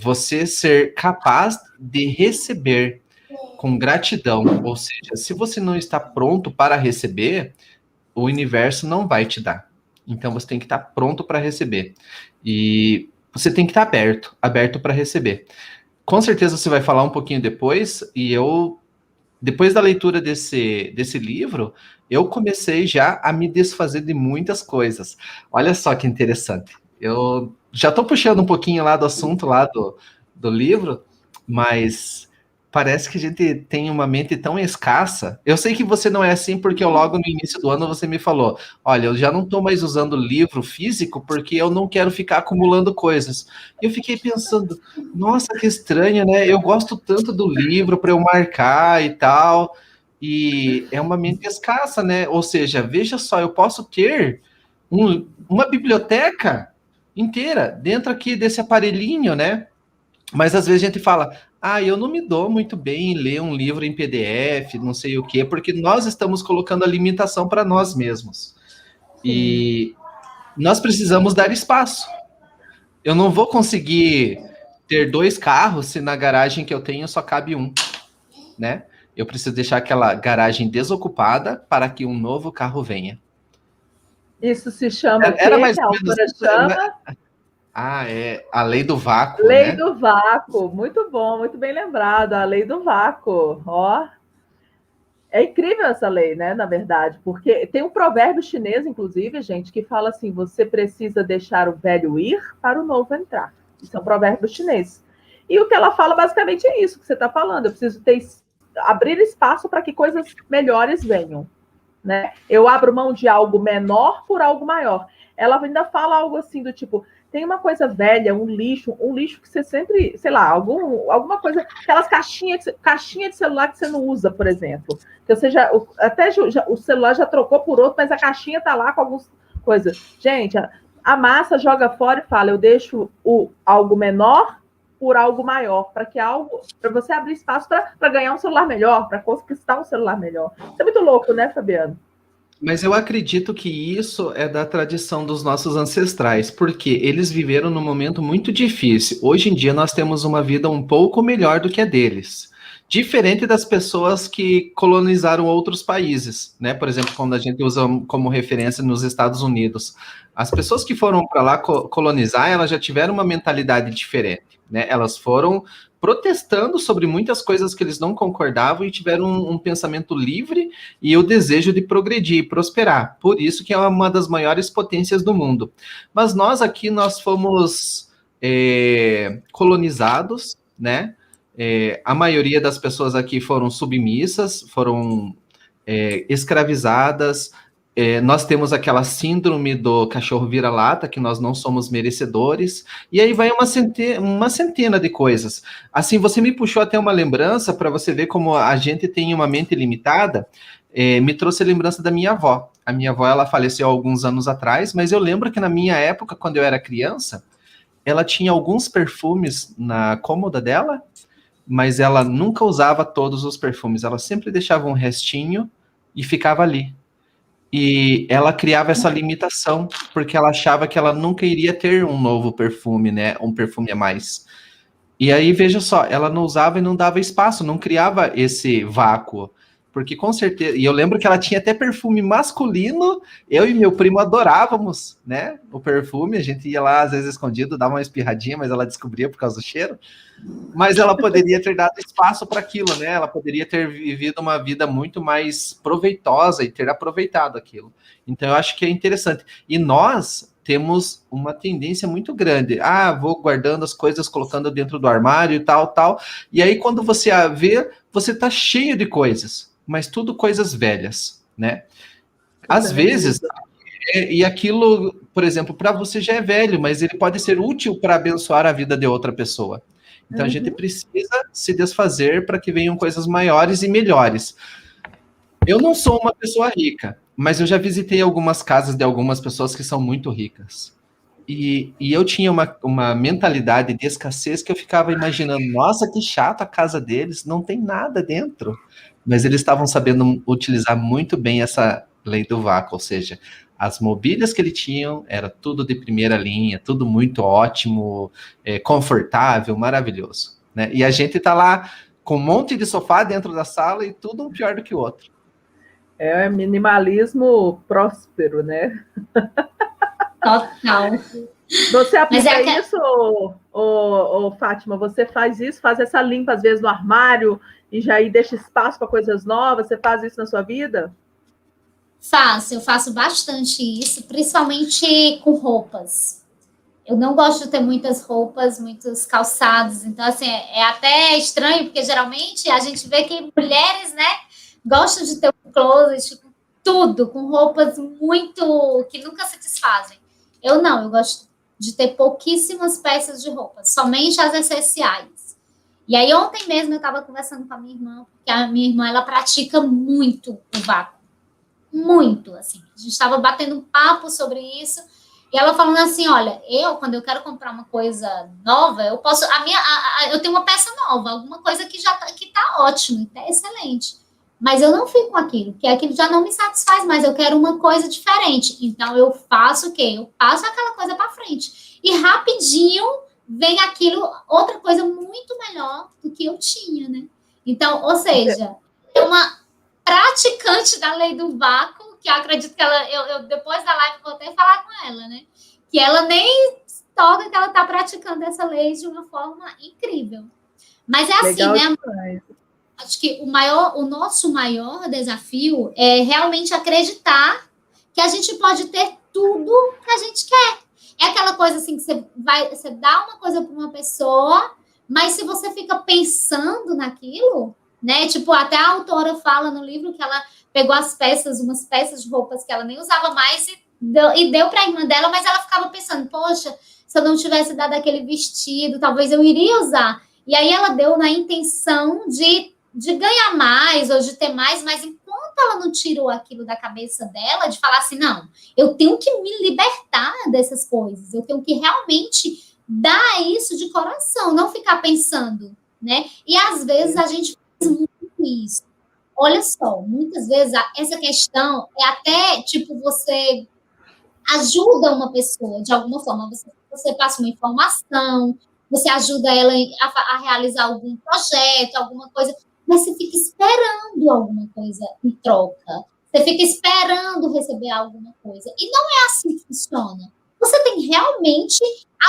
você ser capaz de receber com gratidão. Ou seja, se você não está pronto para receber, o universo não vai te dar. Então você tem que estar pronto para receber. E você tem que estar aberto para receber. Com certeza você vai falar um pouquinho depois, e eu depois da leitura desse livro, eu comecei já a me desfazer de muitas coisas. Olha só que interessante. Eu já estou puxando um pouquinho lá do assunto lá do livro, mas parece que a gente tem uma mente tão escassa. Eu sei que você não é assim, porque logo no início do ano você me falou: olha, eu já não estou mais usando livro físico porque eu não quero ficar acumulando coisas. E eu fiquei pensando, nossa, que estranho, né? Eu gosto tanto do livro para eu marcar e tal, e é uma mente escassa, né? Ou seja, veja só, eu posso ter uma biblioteca inteira dentro aqui desse aparelhinho, né? Mas às vezes a gente fala, eu não me dou muito bem em ler um livro em PDF, não sei o quê, porque nós estamos colocando a limitação para nós mesmos. E nós precisamos dar espaço. Eu não vou conseguir ter 2 carros se na garagem que eu tenho só cabe um, né? Eu preciso deixar aquela garagem desocupada para que um novo carro venha. Isso se chama o quê? Era mais Que a ou menos autora isso, chama? né? É a lei do vácuo, Lei né? do vácuo. Muito bom, muito bem lembrado. A lei do vácuo. Ó, é incrível essa lei, né? Na verdade, porque tem um provérbio chinês, inclusive, gente, que fala assim: você precisa deixar o velho ir para o novo entrar. Isso é um provérbio chinês. E o que ela fala basicamente é isso que você está falando. Eu preciso abrir espaço para que coisas melhores venham. Né? Eu abro mão de algo menor por algo maior. Ela ainda fala algo assim do tipo, tem uma coisa velha, um lixo que você sempre, sei lá, alguma coisa, aquelas caixinha de celular que você não usa, por exemplo. Que você o celular já trocou por outro, mas a caixinha tá lá com algumas coisas. Gente, a massa joga fora e fala, eu deixo algo menor por algo maior, para você abrir espaço para ganhar um celular melhor, para conquistar um celular melhor. Isso é muito louco, né, Fabiano? Mas eu acredito que isso é da tradição dos nossos ancestrais, porque eles viveram num momento muito difícil. Hoje em dia nós temos uma vida um pouco melhor do que a deles. Diferente das pessoas que colonizaram outros países, né? Por exemplo, quando a gente usa como referência nos Estados Unidos, as pessoas que foram para lá colonizar, elas já tiveram uma mentalidade diferente, né? Elas foram protestando sobre muitas coisas que eles não concordavam e tiveram um pensamento livre e o desejo de progredir e prosperar. Por isso que é uma das maiores potências do mundo. Mas nós fomos colonizados, né? A maioria das pessoas aqui foram submissas, foram escravizadas. Nós temos aquela síndrome do cachorro vira-lata, que nós não somos merecedores, e aí vai uma centena de coisas. Assim, você me puxou até uma lembrança para você ver como a gente tem uma mente limitada, me trouxe a lembrança da minha avó. A minha avó, ela faleceu há alguns anos atrás, mas eu lembro que na minha época, quando eu era criança, ela tinha alguns perfumes na cômoda dela, mas ela nunca usava todos os perfumes, ela sempre deixava um restinho e ficava ali. E ela criava essa limitação, porque ela achava que ela nunca iria ter um novo perfume, né? Um perfume a mais. E aí, veja só, ela não usava e não dava espaço, não criava esse vácuo. Porque com certeza. E eu lembro que ela tinha até perfume masculino, eu e meu primo adorávamos, né? O perfume, a gente ia lá, às vezes escondido, dava uma espirradinha, mas ela descobria por causa do cheiro. Mas ela poderia ter dado espaço para aquilo, né? Ela poderia ter vivido uma vida muito mais proveitosa e ter aproveitado aquilo. Então, eu acho que é interessante. E nós temos uma tendência muito grande. Vou guardando as coisas, colocando dentro do armário e tal, tal. E aí, quando você vê, você tá cheio de coisas, mas tudo coisas velhas, né? Às vezes, e aquilo, por exemplo, para você já é velho, mas ele pode ser útil para abençoar a vida de outra pessoa. Então, a gente precisa se desfazer para que venham coisas maiores e melhores. Eu não sou uma pessoa rica, mas eu já visitei algumas casas de algumas pessoas que são muito ricas. E eu tinha uma mentalidade de escassez que eu ficava imaginando, nossa, que chato a casa deles, não tem nada dentro. Mas eles estavam sabendo utilizar muito bem essa lei do vácuo, ou seja, as mobílias que eles tinham era tudo de primeira linha, tudo muito ótimo, confortável, maravilhoso, né? E a gente tá lá com um monte de sofá dentro da sala e tudo um pior do que o outro. É minimalismo próspero, né? Total. Você aplica isso, Fátima, você faz isso, faz essa limpa às vezes no armário e já aí deixa espaço para coisas novas? Você faz isso na sua vida? Eu faço bastante isso, principalmente com roupas. Eu não gosto de ter muitas roupas, muitos calçados, então, assim, é até estranho, porque geralmente a gente vê que mulheres, né, gostam de ter um closet com tudo, com roupas muito, que nunca se desfazem. Eu não, eu gosto de ter pouquíssimas peças de roupa, somente as essenciais. E aí, ontem mesmo eu estava conversando com a minha irmã, porque a minha irmã, ela pratica muito o vácuo. Muito, assim. A gente estava batendo um papo sobre isso, e ela falando assim, olha, quando eu quero comprar uma coisa nova, eu posso, eu tenho uma peça nova, alguma coisa que que tá ótimo, tá excelente. Mas eu não fico com aquilo, porque aquilo já não me satisfaz mais, eu quero uma coisa diferente. Então, eu faço o quê? Eu passo aquela coisa para frente. E rapidinho vem aquilo, outra coisa muito melhor do que eu tinha, né? Então, ou seja, é uma praticante da lei do vácuo, que eu acredito que eu depois da live vou até falar com ela, né? Que ela nem toca que ela está praticando essa lei de uma forma incrível. Mas é assim, né? Acho que o nosso maior desafio é realmente acreditar que a gente pode ter tudo que a gente quer. É aquela coisa assim que você dá uma coisa para uma pessoa, mas se você fica pensando naquilo, né? Tipo, até a autora fala no livro que ela pegou umas peças de roupas que ela nem usava mais e deu para a irmã dela, mas ela ficava pensando, poxa, se eu não tivesse dado aquele vestido, talvez eu iria usar. E aí ela deu na intenção de ganhar mais ou de ter mais, mas enquanto ela não tirou aquilo da cabeça dela, de falar assim, não, eu tenho que me libertar dessas coisas, eu tenho que realmente dar isso de coração, não ficar pensando, né? E às vezes a gente muito isso. Olha só, muitas vezes essa questão é até, tipo, você ajuda uma pessoa de alguma forma, você passa uma informação, você ajuda ela a realizar algum projeto, alguma coisa, mas você fica esperando alguma coisa em troca. Você fica esperando receber alguma coisa. E não é assim que funciona. Você tem que realmente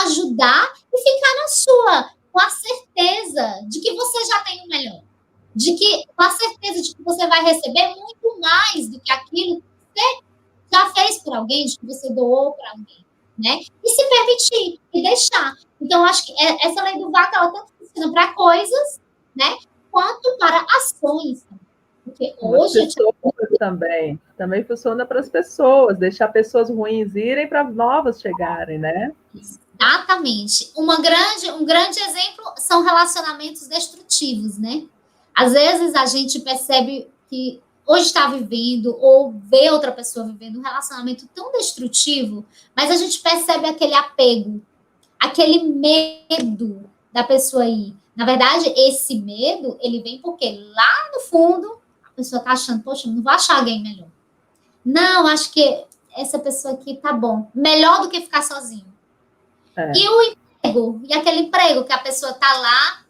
ajudar e ficar na sua, com a certeza de que você já tem o melhor. Com a certeza de que você vai receber muito mais do que aquilo que você já fez por alguém, de que você doou para alguém, né? E se permitir, e deixar. Então, acho que essa lei do vácuo, ela tanto funciona para coisas, né? Quanto para ações. Porque hoje... Também funciona para as pessoas, deixar pessoas ruins irem para novas chegarem, né? Exatamente. Um grande exemplo são relacionamentos destrutivos, né? Às vezes a gente percebe que hoje está vivendo ou vê outra pessoa vivendo um relacionamento tão destrutivo, mas a gente percebe aquele apego, aquele medo da pessoa ir. Na verdade, esse medo, ele vem porque lá no fundo a pessoa está achando, poxa, não vou achar alguém melhor. Não, acho que essa pessoa aqui tá bom. Melhor do que ficar sozinho. E o emprego, e aquele emprego que a pessoa tá lá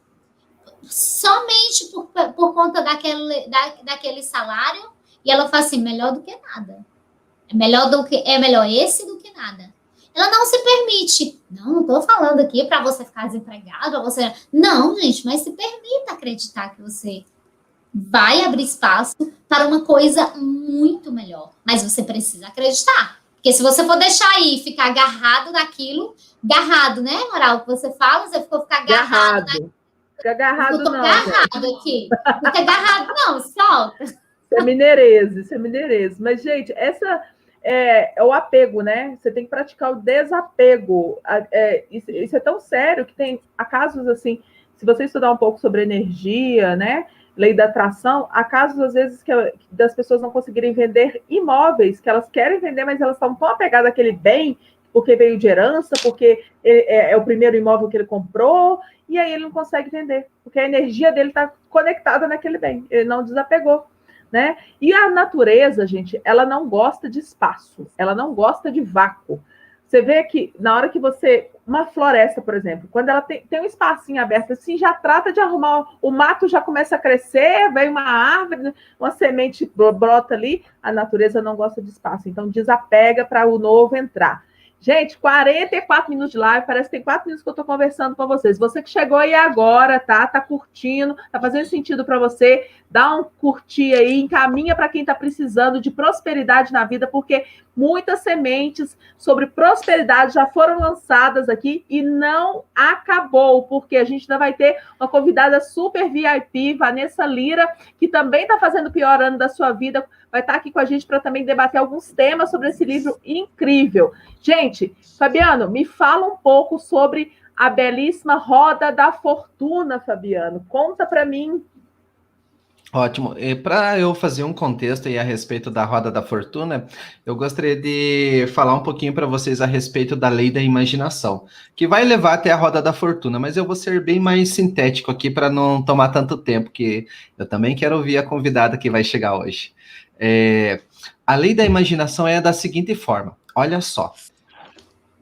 somente por conta daquele salário, e ela fala assim, melhor do que nada. É melhor esse do que nada. Ela não se permite. Não estou falando aqui para você ficar desempregado, Não, gente, mas se permita acreditar que você vai abrir espaço para uma coisa muito melhor. Mas você precisa acreditar. Porque se você for deixar aí e ficar agarrado naquilo, agarrado, né, Moral? Que você fala, você ficar agarrado. Fica agarrado, não. Agarrado aqui. Não fica agarrado, não, solta. Isso é mineirês. Mas, gente, essa é o apego, né? Você tem que praticar o desapego. Isso é tão sério que tem casos assim, se você estudar um pouco sobre energia, né? Lei da atração, há casos, às vezes, das pessoas não conseguirem vender imóveis, que elas querem vender, mas elas estão tão apegadas àquele bem, porque veio de herança, porque é o primeiro imóvel que ele comprou, e aí ele não consegue vender, porque a energia dele está conectada naquele bem, ele não desapegou, né? E a natureza, gente, ela não gosta de espaço, ela não gosta de vácuo. Você vê que na hora que uma floresta, por exemplo, quando ela tem um espacinho aberto assim, já trata de arrumar, o mato já começa a crescer, vem uma árvore, uma semente brota ali, a natureza não gosta de espaço, então desapega para o novo entrar. Gente, 44 minutos de live, parece que tem 4 minutos que eu estou conversando com vocês. Você que chegou aí agora, tá? Tá curtindo, tá fazendo sentido para você, dá um curtir aí, encaminha para quem está precisando de prosperidade na vida, porque muitas sementes sobre prosperidade já foram lançadas aqui e não acabou, porque a gente ainda vai ter uma convidada super VIP, Vanessa Lira, que também está fazendo o pior ano da sua vida, vai estar aqui com a gente para também debater alguns temas sobre esse livro incrível. Gente, Fabiano, me fala um pouco sobre a belíssima Roda da Fortuna, Fabiano. Conta para mim. Ótimo. E para eu fazer um contexto aí a respeito da Roda da Fortuna, eu gostaria de falar um pouquinho para vocês a respeito da lei da imaginação, que vai levar até a Roda da Fortuna, mas eu vou ser bem mais sintético aqui para não tomar tanto tempo, que eu também quero ouvir a convidada que vai chegar hoje. A lei da imaginação é da seguinte forma, olha só.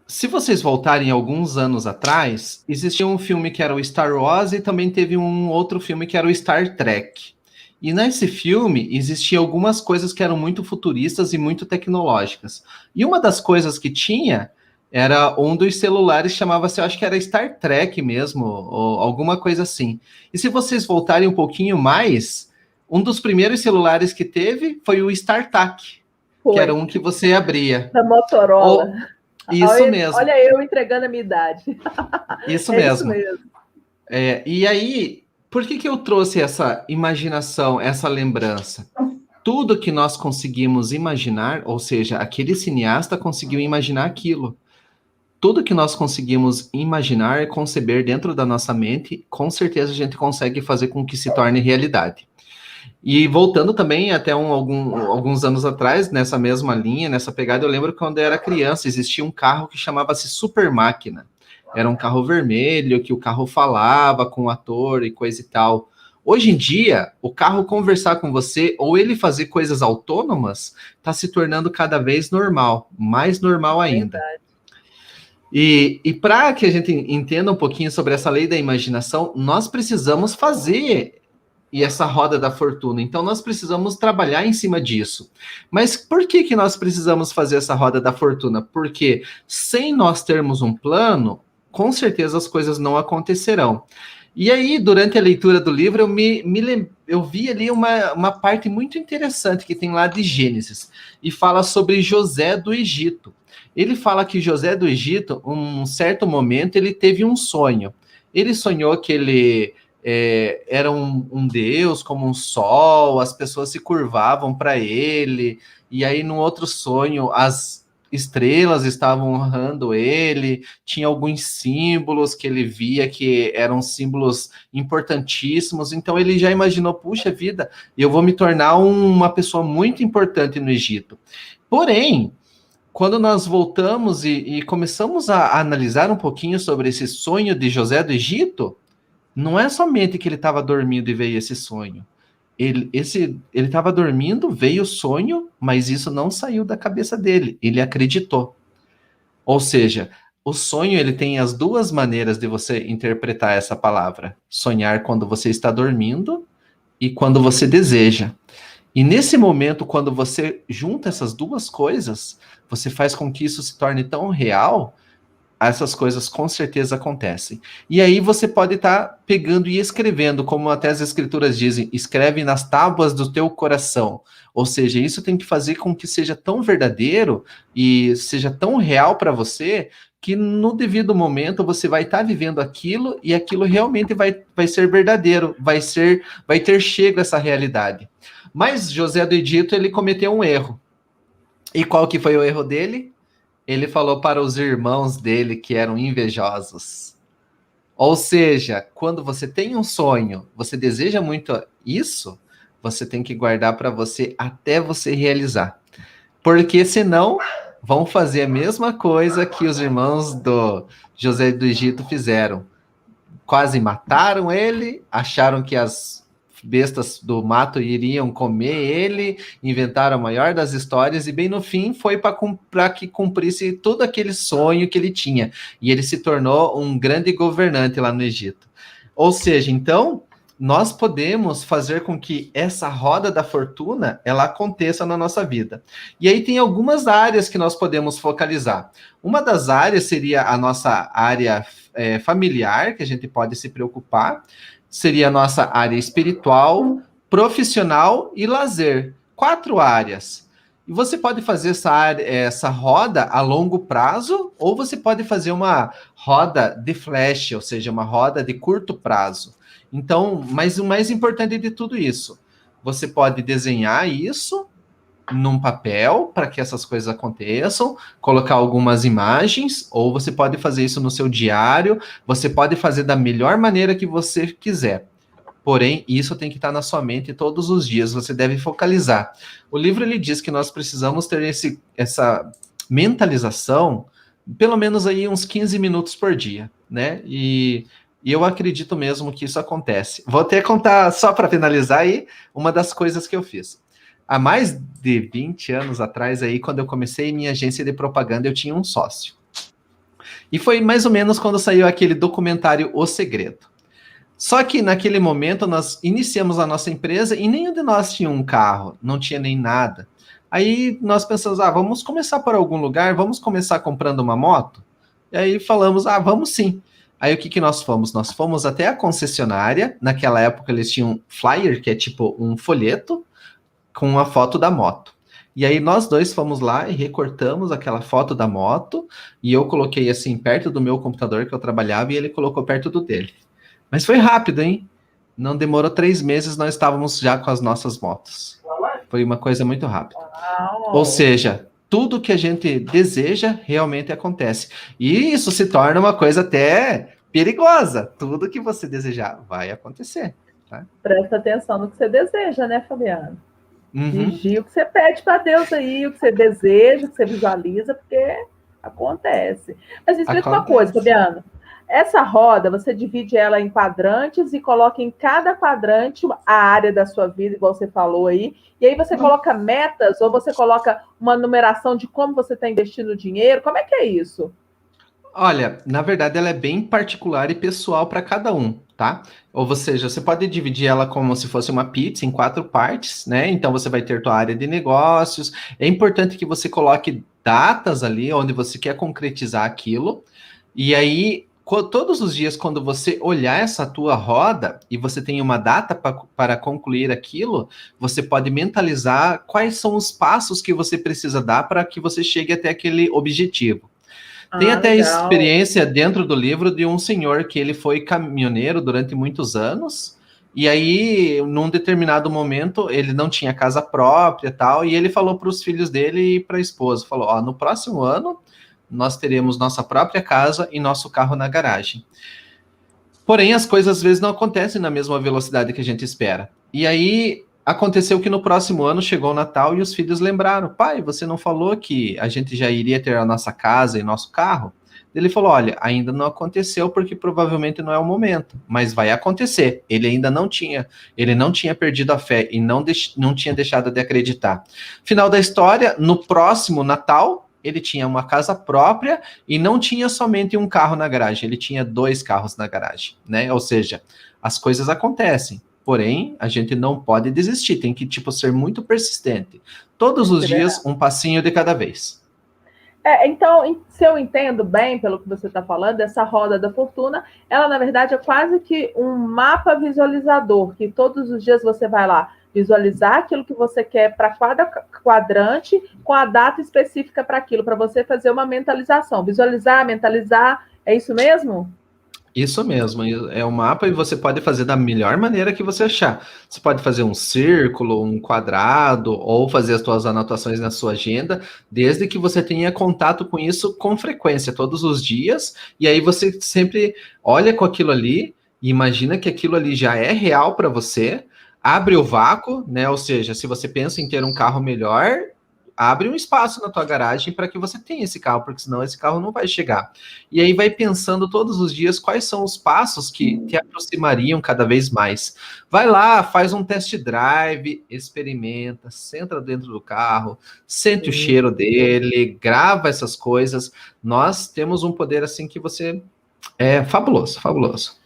Se vocês voltarem alguns anos atrás, existia um filme que era o Star Wars e também teve um outro filme que era o Star Trek. E nesse filme existiam algumas coisas que eram muito futuristas e muito tecnológicas. E uma das coisas que tinha era um dos celulares, chamava-se, eu acho que era Star Trek mesmo, ou alguma coisa assim. E se vocês voltarem um pouquinho mais, um dos primeiros celulares que teve foi o StarTAC, que era um que você abria. Da Motorola. Isso mesmo. Olha eu entregando a minha idade. Isso mesmo. Isso mesmo. E aí, por que eu trouxe essa imaginação, essa lembrança? Tudo que nós conseguimos imaginar, ou seja, aquele cineasta conseguiu imaginar aquilo. Tudo que nós conseguimos imaginar e conceber dentro da nossa mente, com certeza a gente consegue fazer com que se torne realidade. E voltando também até alguns anos atrás, nessa mesma linha, nessa pegada, eu lembro que quando eu era criança, existia um carro que chamava-se Super Máquina. Era um carro vermelho, que o carro falava com o ator e coisa e tal. Hoje em dia, o carro conversar com você, ou ele fazer coisas autônomas, está se tornando cada vez normal, mais normal ainda. Verdade. E para que a gente entenda um pouquinho sobre essa lei da imaginação, nós precisamos fazer essa roda da fortuna. Então, nós precisamos trabalhar em cima disso. Mas por que nós precisamos fazer essa roda da fortuna? Porque sem nós termos um plano, com certeza as coisas não acontecerão. E aí, durante a leitura do livro, eu vi ali uma parte muito interessante que tem lá de Gênesis, e fala sobre José do Egito. Ele fala que José do Egito, um certo momento, ele teve um sonho. Ele sonhou que ele era um deus, como um sol, as pessoas se curvavam para ele, e aí, num outro sonho, as estrelas estavam honrando ele, tinha alguns símbolos que ele via que eram símbolos importantíssimos, então ele já imaginou, puxa vida, eu vou me tornar uma pessoa muito importante no Egito. Porém, quando nós voltamos e começamos a analisar um pouquinho sobre esse sonho de José do Egito, não é somente que ele estava dormindo e veio esse sonho. Ele estava dormindo, veio o sonho, mas isso não saiu da cabeça dele. Ele acreditou. Ou seja, o sonho ele tem as duas maneiras de você interpretar essa palavra. Sonhar quando você está dormindo e quando você deseja. E nesse momento, quando você junta essas duas coisas, você faz com que isso se torne tão real, essas coisas com certeza acontecem. E aí você pode estar pegando e escrevendo, como até as escrituras dizem, escreve nas tábuas do teu coração. Ou seja, isso tem que fazer com que seja tão verdadeiro e seja tão real para você, que no devido momento você vai estar vivendo aquilo e aquilo realmente vai ser verdadeiro, vai ter chego a essa realidade. Mas José do Egito, ele cometeu um erro. E qual que foi o erro dele? Ele falou para os irmãos dele que eram invejosos. Ou seja, quando você tem um sonho, você deseja muito isso, você tem que guardar para você até você realizar. Porque senão vão fazer a mesma coisa que os irmãos do José do Egito fizeram. Quase mataram ele, acharam que as bestas do mato iriam comer ele, inventaram a maior das histórias, e bem no fim foi para que cumprisse todo aquele sonho que ele tinha. E ele se tornou um grande governante lá no Egito. Ou seja, então, nós podemos fazer com que essa roda da fortuna, ela aconteça na nossa vida. E aí tem algumas áreas que nós podemos focalizar. Uma das áreas seria a nossa área familiar, que a gente pode se preocupar, seria a nossa área espiritual, profissional e lazer. 4 áreas. E você pode fazer essa roda a longo prazo, ou você pode fazer uma roda de flash, ou seja, uma roda de curto prazo. Então, mas o mais importante de tudo isso, você pode desenhar isso num papel para que essas coisas aconteçam, colocar algumas imagens, ou você pode fazer isso no seu diário, você pode fazer da melhor maneira que você quiser. Porém, isso tem que estar na sua mente todos os dias, você deve focalizar. O livro ele diz que nós precisamos ter essa mentalização, pelo menos aí uns 15 minutos por dia, né? E eu acredito mesmo que isso acontece. Vou até contar, só para finalizar aí, uma das coisas que eu fiz. Há mais de 20 anos atrás, aí, quando eu comecei minha agência de propaganda, eu tinha um sócio. E foi mais ou menos quando saiu aquele documentário O Segredo. Só que naquele momento nós iniciamos a nossa empresa e nenhum de nós tinha um carro, não tinha nem nada. Aí nós pensamos, vamos começar por algum lugar, vamos começar comprando uma moto? E aí falamos, vamos sim. Aí o que nós fomos? Nós fomos até a concessionária, naquela época eles tinham um flyer, que é tipo um folheto, com uma foto da moto. E aí nós dois fomos lá e recortamos aquela foto da moto, e eu coloquei assim perto do meu computador que eu trabalhava, e ele colocou perto do dele. Mas foi rápido, hein? Não demorou 3 meses, nós estávamos já com as nossas motos. Foi uma coisa muito rápida. Uau. Ou seja, tudo que a gente deseja realmente acontece. E isso se torna uma coisa até perigosa. Tudo que você desejar vai acontecer. Tá? Presta atenção no que você deseja, né, Fabiano? Vigia o que você pede para Deus aí, o que você deseja, o que você visualiza, porque acontece. Mas me explica uma coisa, Fabiano. Essa roda, você divide ela em quadrantes e coloca em cada quadrante a área da sua vida, igual você falou aí. E aí você coloca metas ou você coloca uma numeração de como você está investindo o dinheiro. Como é que é isso? Olha, na verdade ela é bem particular e pessoal para cada um, tá? Ou seja, você pode dividir ela como se fosse uma pizza em 4 partes, né? Então você vai ter tua área de negócios. É importante que você coloque datas ali onde você quer concretizar aquilo. E aí todos os dias, quando você olhar essa tua roda e você tem uma data para concluir aquilo, você pode mentalizar quais são os passos que você precisa dar para que você chegue até aquele objetivo. Tem até legal. Experiência dentro do livro de um senhor que ele foi caminhoneiro durante muitos anos, e aí, num determinado momento, ele não tinha casa própria e tal, e ele falou para os filhos dele e para a esposa, falou, no próximo ano, nós teremos nossa própria casa e nosso carro na garagem. Porém, as coisas às vezes não acontecem na mesma velocidade que a gente espera. E aí, aconteceu que no próximo ano chegou o Natal e os filhos lembraram, pai, você não falou que a gente já iria ter a nossa casa e nosso carro? Ele falou, olha, ainda não aconteceu porque provavelmente não é o momento, mas vai acontecer. Ele ainda não tinha perdido a fé e não tinha deixado de acreditar. Final da história, no próximo Natal, ele tinha uma casa própria e não tinha somente um carro na garagem, ele tinha 2 carros na garagem, né? Ou seja, as coisas acontecem, porém, a gente não pode desistir, tem que, ser muito persistente. Todos os dias, um passinho de cada vez. Então, se eu entendo bem, pelo que você está falando, essa roda da fortuna, ela, na verdade, é quase que um mapa visualizador, que todos os dias você vai lá visualizar aquilo que você quer para cada quadrante, com a data específica para aquilo, para você fazer uma mentalização. Visualizar, mentalizar, é isso mesmo? Isso mesmo, é um mapa e você pode fazer da melhor maneira que você achar. Você pode fazer um círculo, um quadrado, ou fazer as suas anotações na sua agenda, desde que você tenha contato com isso com frequência, todos os dias, e aí você sempre olha com aquilo ali, e imagina que aquilo ali já é real para você, abre o vácuo, né? Ou seja, se você pensa em ter um carro melhor, abre um espaço na tua garagem para que você tenha esse carro, porque senão esse carro não vai chegar. E aí vai pensando todos os dias quais são os passos que te aproximariam cada vez mais. Vai lá, faz um test drive, experimenta, senta dentro do carro, sente o cheiro dele, grava essas coisas. Nós temos um poder assim que você... É fabuloso, fabuloso.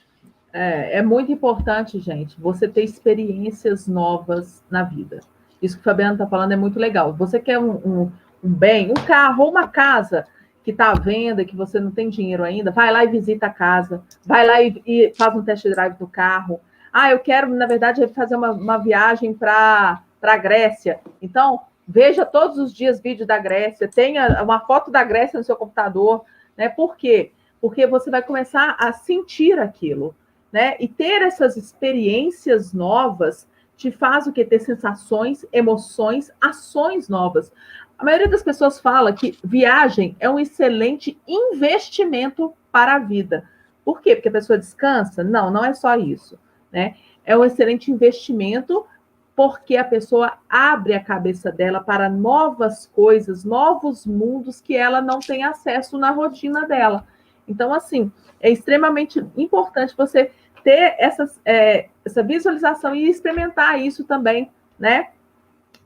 É muito importante, gente, você ter experiências novas na vida. Isso que o Fabiano está falando é muito legal. Você quer um bem, um carro ou uma casa que está à venda, que você não tem dinheiro ainda, vai lá e visita a casa, vai lá e faz um test drive do carro. Ah, eu quero, na verdade, fazer uma viagem para a Grécia. Então, veja todos os dias vídeo da Grécia, tenha uma foto da Grécia no seu computador, né? Por quê? Porque você vai começar a sentir aquilo, né? E ter essas experiências novas te faz o quê? Ter sensações, emoções, ações novas. A maioria das pessoas fala que viagem é um excelente investimento para a vida. Por quê? Porque a pessoa descansa? Não, não é só isso, né? É um excelente investimento porque a pessoa abre a cabeça dela para novas coisas, novos mundos que ela não tem acesso na rotina dela. Então, assim, é extremamente importante você ter essa visualização e experimentar isso também, né?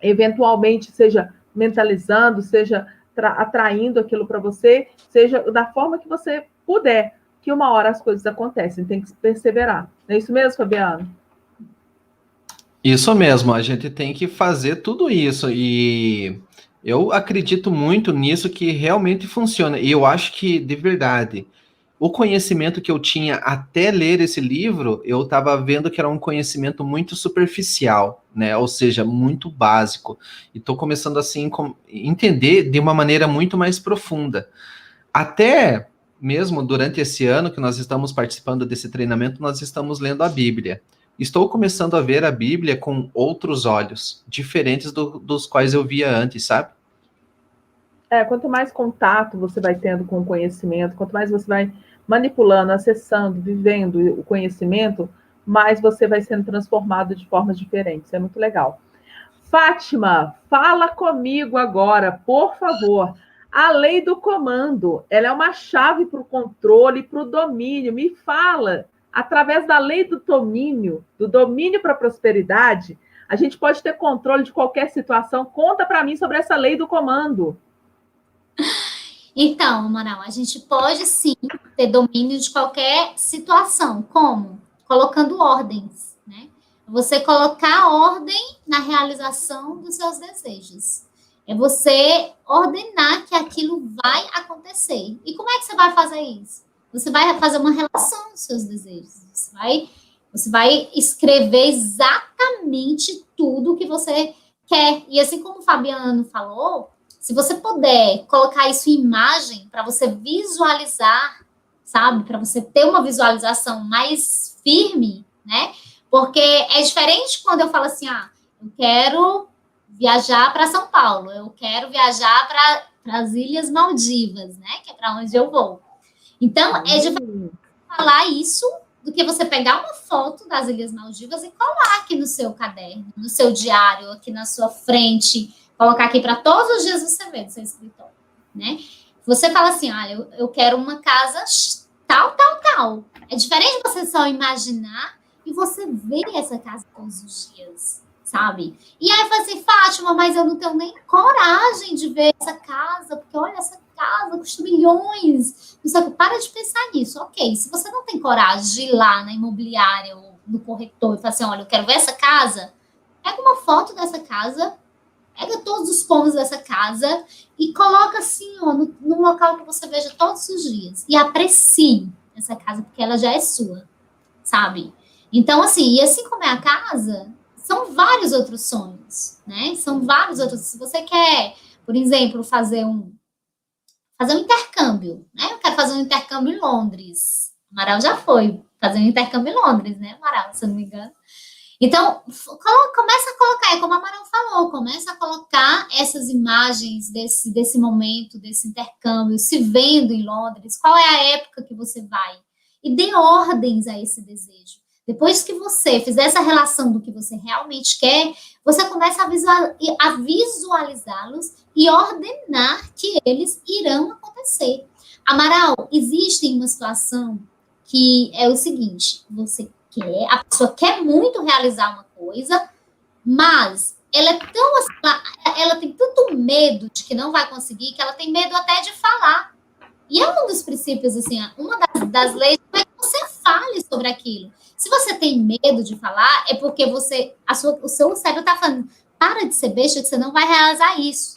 Eventualmente, seja mentalizando, seja atraindo aquilo para você, seja da forma que você puder, que uma hora as coisas acontecem, tem que perseverar. Não é isso mesmo, Fabiano? Isso mesmo, a gente tem que fazer tudo isso e eu acredito muito nisso que realmente funciona. E eu acho que, de verdade, o conhecimento que eu tinha até ler esse livro, eu estava vendo que era um conhecimento muito superficial, né? Ou seja, muito básico. E estou começando assim a entender de uma maneira muito mais profunda. Até mesmo durante esse ano que nós estamos participando desse treinamento, nós estamos lendo a Bíblia. Estou começando a ver a Bíblia com outros olhos, diferentes dos quais eu via antes, sabe? Quanto mais contato você vai tendo com o conhecimento, quanto mais você vai manipulando, acessando, vivendo o conhecimento, mais você vai sendo transformado de formas diferentes. Isso é muito legal. Fátima, fala comigo agora, por favor. A lei do comando, ela é uma chave para o controle, para o domínio. Me fala, através da lei do domínio para a prosperidade, a gente pode ter controle de qualquer situação. Conta para mim sobre essa lei do comando. Então, Amaral, a gente pode sim ter domínio de qualquer situação. Como? Colocando ordens, né? Você colocar ordem na realização dos seus desejos. É você ordenar que aquilo vai acontecer. E como é que você vai fazer isso? Você vai fazer uma relação dos seus desejos. Você vai escrever exatamente tudo que você quer. E assim como o Fabiano falou, se você puder colocar isso em imagem para você visualizar, sabe? Para você ter uma visualização mais firme, né? Porque é diferente quando eu falo assim, eu quero viajar para São Paulo, eu quero viajar para as Ilhas Maldivas, né? Que é para onde eu vou. Então, é diferente falar isso do que você pegar uma foto das Ilhas Maldivas e colar aqui no seu caderno, no seu diário, aqui na sua frente, colocar aqui para todos os dias você ver no seu escritório, né? Você fala assim, olha, eu quero uma casa tal, tal, tal. É diferente você só imaginar e você ver essa casa todos os dias, sabe? E aí fala assim, Fátima, mas eu não tenho nem coragem de ver essa casa, porque olha, essa casa custa milhões. Não sei, para de pensar nisso. Ok, se você não tem coragem de ir lá na imobiliária ou no corretor e falar assim, olha, eu quero ver essa casa, pega uma foto dessa casa, pega todos os cômodos dessa casa e coloca assim, num local que você veja todos os dias. E aprecie essa casa, porque ela já é sua, sabe? Então, assim, e assim como é a casa, são vários outros sonhos, né? São vários outros. Se você quer, por exemplo, fazer um intercâmbio, né? Eu quero fazer um intercâmbio em Londres. Amaral já foi fazer um intercâmbio em Londres, né, Amaral, se eu não me engano. Então, começa a colocar, é como a Amaral falou, começa a colocar essas imagens desse momento, desse intercâmbio, se vendo em Londres, qual é a época que você vai, e dê ordens a esse desejo. Depois que você fizer essa relação do que você realmente quer, você começa a visualizá-los e ordenar que eles irão acontecer. Amaral, existe uma situação que é o seguinte, a pessoa quer muito realizar uma coisa, mas ela tem tanto medo de que não vai conseguir, que ela tem medo até de falar. E é um dos princípios, assim, uma das leis é que você fale sobre aquilo. Se você tem medo de falar, é porque o seu cérebro está falando, para de ser besta que você não vai realizar isso.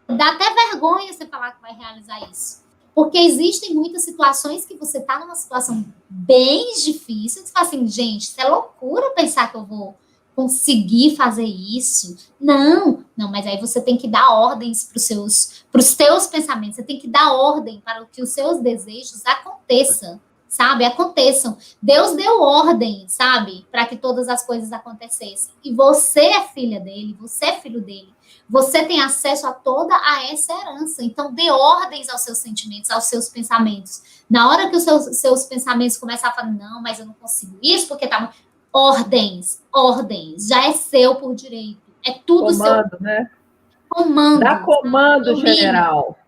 Dá até vergonha você falar que vai realizar isso. Porque existem muitas situações que você está numa situação bem difícil, que você fala assim, gente, isso é loucura pensar que eu vou conseguir fazer isso. Não, mas aí você tem que dar ordens para os teus pensamentos, você tem que dar ordem para que os seus desejos aconteçam, sabe? Aconteçam. Deus deu ordem, sabe? Para que todas as coisas acontecessem. E você é filha dele, você é filho dele. Você tem acesso a toda essa herança. Então, dê ordens aos seus sentimentos, aos seus pensamentos. Na hora que os seus pensamentos começam a falar, não, mas eu não consigo isso, porque tá... Ordens. Já é seu por direito. É tudo comando, seu. Né? Comando. Dá comando, general.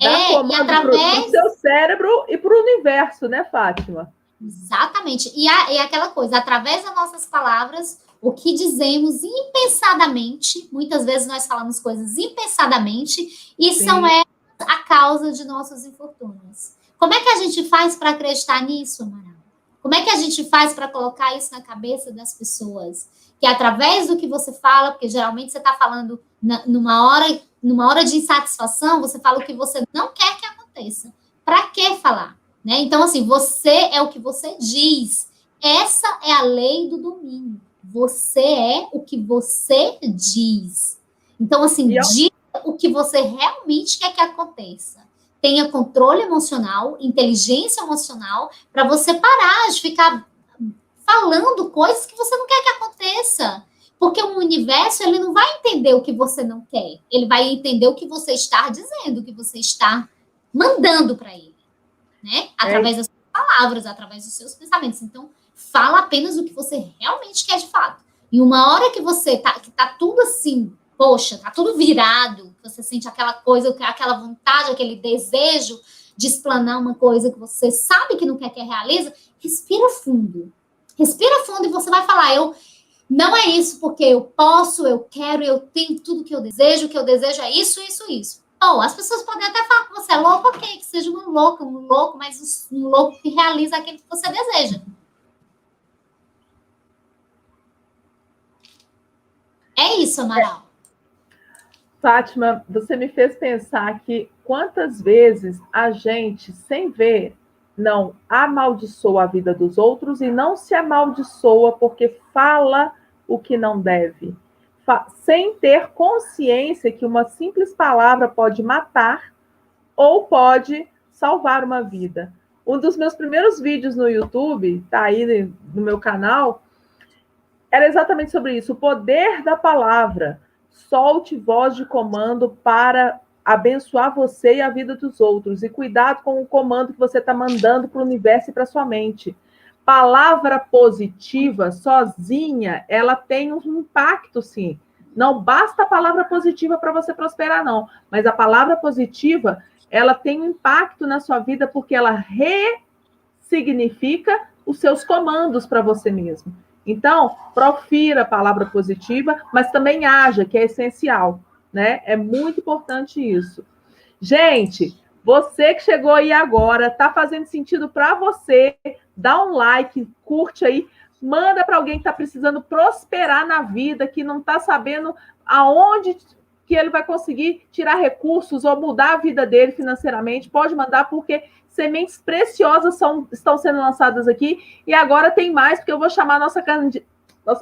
Dá comando e através... pro seu cérebro e pro universo, né, Fátima? Exatamente. E aquela coisa, através das nossas palavras, o que dizemos impensadamente, muitas vezes nós falamos coisas impensadamente, e são elas a causa de nossos infortúnios. Como é que a gente faz para acreditar nisso, Amaral? Como é que a gente faz para colocar isso na cabeça das pessoas? Que através do que você fala, porque geralmente você está falando numa hora de insatisfação, você fala o que você não quer que aconteça. Para que falar? Né? Então, assim, você é o que você diz. Essa é a lei do domínio. Você é o que você diz. Então, assim, diga o que você realmente quer que aconteça. Tenha controle emocional, inteligência emocional, para você parar de ficar falando coisas que você não quer que aconteça. Porque o universo, ele não vai entender o que você não quer. Ele vai entender o que você está dizendo, o que você está mandando para ele. Né? Através das suas palavras, através dos seus pensamentos. Então, fala apenas o que você realmente quer de fato. E uma hora que você que tá tudo assim, poxa, tá tudo virado, você sente aquela coisa, aquela vontade, aquele desejo de explanar uma coisa que você sabe que não quer que realiza, respira fundo. Respira fundo e você vai falar, não é isso porque eu posso, eu quero, eu tenho tudo que eu desejo, o que eu desejo é isso, isso, isso. As pessoas podem até falar que você é louco, ok, que seja um louco, mas um louco que realiza aquilo que você deseja. É isso, Amaral. Fátima, você me fez pensar que quantas vezes a gente, sem ver, não amaldiçoa a vida dos outros e não se amaldiçoa porque fala o que não deve. Sem ter consciência que uma simples palavra pode matar ou pode salvar uma vida. Um dos meus primeiros vídeos no YouTube, tá aí no meu canal, era exatamente sobre isso, o poder da palavra. Solte voz de comando para abençoar você e a vida dos outros. E cuidado com o comando que você está mandando para o universo e para sua mente. Palavra positiva, sozinha, ela tem um impacto, sim. Não basta a palavra positiva para você prosperar, não. Mas a palavra positiva, ela tem um impacto na sua vida porque ela ressignifica os seus comandos para você mesmo. Então, profira a palavra positiva, mas também haja, que é essencial, né? É muito importante isso. Gente, você que chegou aí agora, tá fazendo sentido para você, dá um like, curte aí, manda para alguém que está precisando prosperar na vida, que não está sabendo aonde que ele vai conseguir tirar recursos ou mudar a vida dele financeiramente, pode mandar, porque sementes preciosas estão sendo lançadas aqui, e agora tem mais, porque eu vou chamar nossa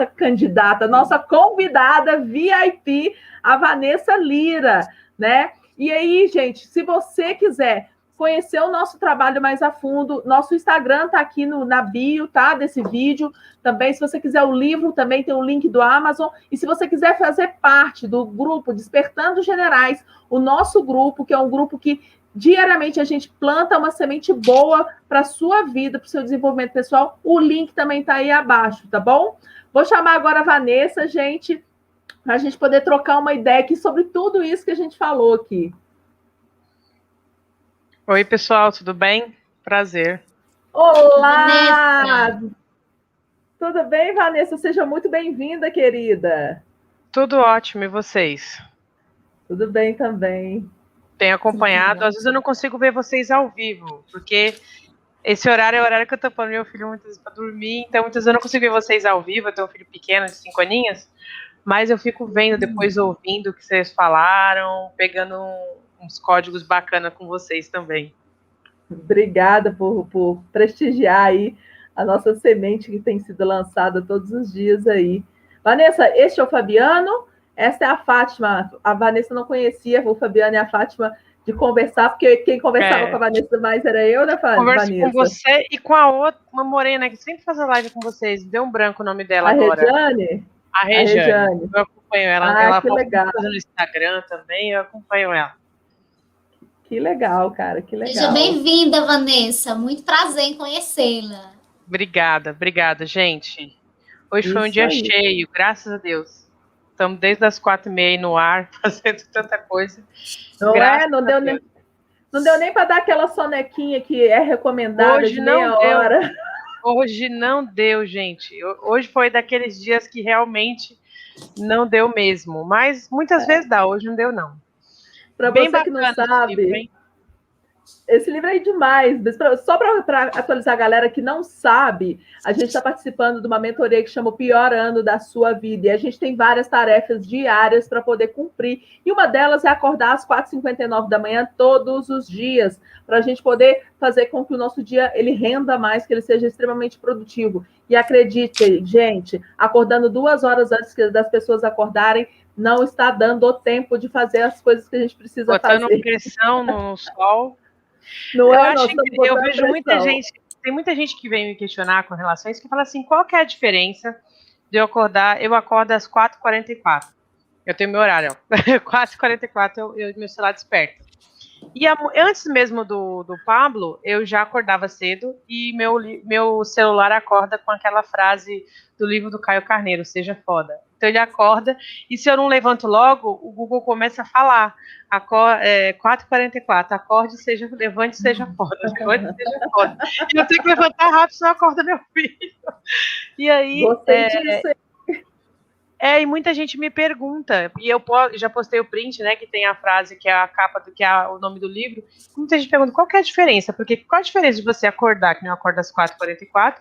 candidata, nossa convidada VIP, a Vanessa Lira, né? E aí, gente, se você quiser conhecer o nosso trabalho mais a fundo, nosso Instagram está aqui na bio, tá? Desse vídeo. Também, se você quiser o livro, também tem o link do Amazon. E se você quiser fazer parte do grupo Despertando Generais, o nosso grupo, que é um grupo que diariamente a gente planta uma semente boa para a sua vida, para o seu desenvolvimento pessoal, o link também está aí abaixo, tá bom? Vou chamar agora a Vanessa, gente, para a gente poder trocar uma ideia aqui sobre tudo isso que a gente falou aqui. Oi, pessoal, tudo bem? Prazer. Olá! Vanessa. Tudo bem, Vanessa? Seja muito bem-vinda, querida. Tudo ótimo, e vocês? Tudo bem também. tenho acompanhado. Às vezes eu não consigo ver vocês ao vivo, porque esse horário é o horário que eu tô pondo meu filho muitas vezes para dormir, então muitas vezes eu não consigo ver vocês ao vivo. Eu tenho um filho pequeno de 5 aninhos, mas eu fico vendo depois, ouvindo o que vocês falaram, pegando uns códigos bacanas com vocês também. Obrigada por prestigiar aí a nossa semente que tem sido lançada todos os dias aí. Vanessa, este é o Fabiano, esta é a Fátima. A Vanessa não conhecia, o Fabiano e a Fátima, de conversar, porque quem conversava com a Vanessa mais era eu, né, Vanessa? Converso com você e com a outra, uma morena que sempre faz a live com vocês. Deu um branco o nome dela a agora. Regiane? A Regiane. Eu acompanho ela. Ela que legal. no Instagram também, eu acompanho ela. Que legal, cara, que legal. Seja bem-vinda, Vanessa. Muito prazer em conhecê-la. Obrigada, gente. Hoje foi um dia cheio, graças a Deus. Estamos desde as 4h30 no ar, fazendo tanta coisa. Não deu nem para dar aquela sonequinha que é recomendada hoje de meia hora. Hoje não deu, gente. Hoje foi daqueles dias que realmente não deu mesmo. Mas muitas vezes dá, hoje não deu, não. Para você que não sabe, esse livro é demais. Só para atualizar a galera que não sabe, a gente está participando de uma mentoria que chama O Pior Ano da Sua Vida. E a gente tem várias tarefas diárias para poder cumprir. E uma delas é acordar às 4h59 da manhã todos os dias, para a gente poder fazer com que o nosso dia ele renda mais, que ele seja extremamente produtivo. E acredite, gente, acordando 2 horas antes das pessoas acordarem, não está dando o tempo de fazer as coisas que a gente precisa fazer. Botando pressão no sol. Eu vejo muita gente, tem muita gente que vem me questionar com relação a isso, que fala assim, qual que é a diferença de eu acordar? Eu acordo às 4h44. Eu tenho meu horário, 4h44 meu celular desperta. E antes mesmo do Pablo, eu já acordava cedo e meu celular acorda com aquela frase do livro do Caio Carneiro, seja foda. Então ele acorda, e se eu não levanto logo, o Google começa a falar. 4h44, acorde, levante, seja foda. Levante, seja foda. E eu tenho que levantar rápido, senão acorda meu filho. E aí... e muita gente me pergunta, e eu já postei o print, né, que tem a frase, que é a capa, que é o nome do livro. Muita gente pergunta, qual que é a diferença? Porque qual a diferença de você acordar, que não acorda às 4h44,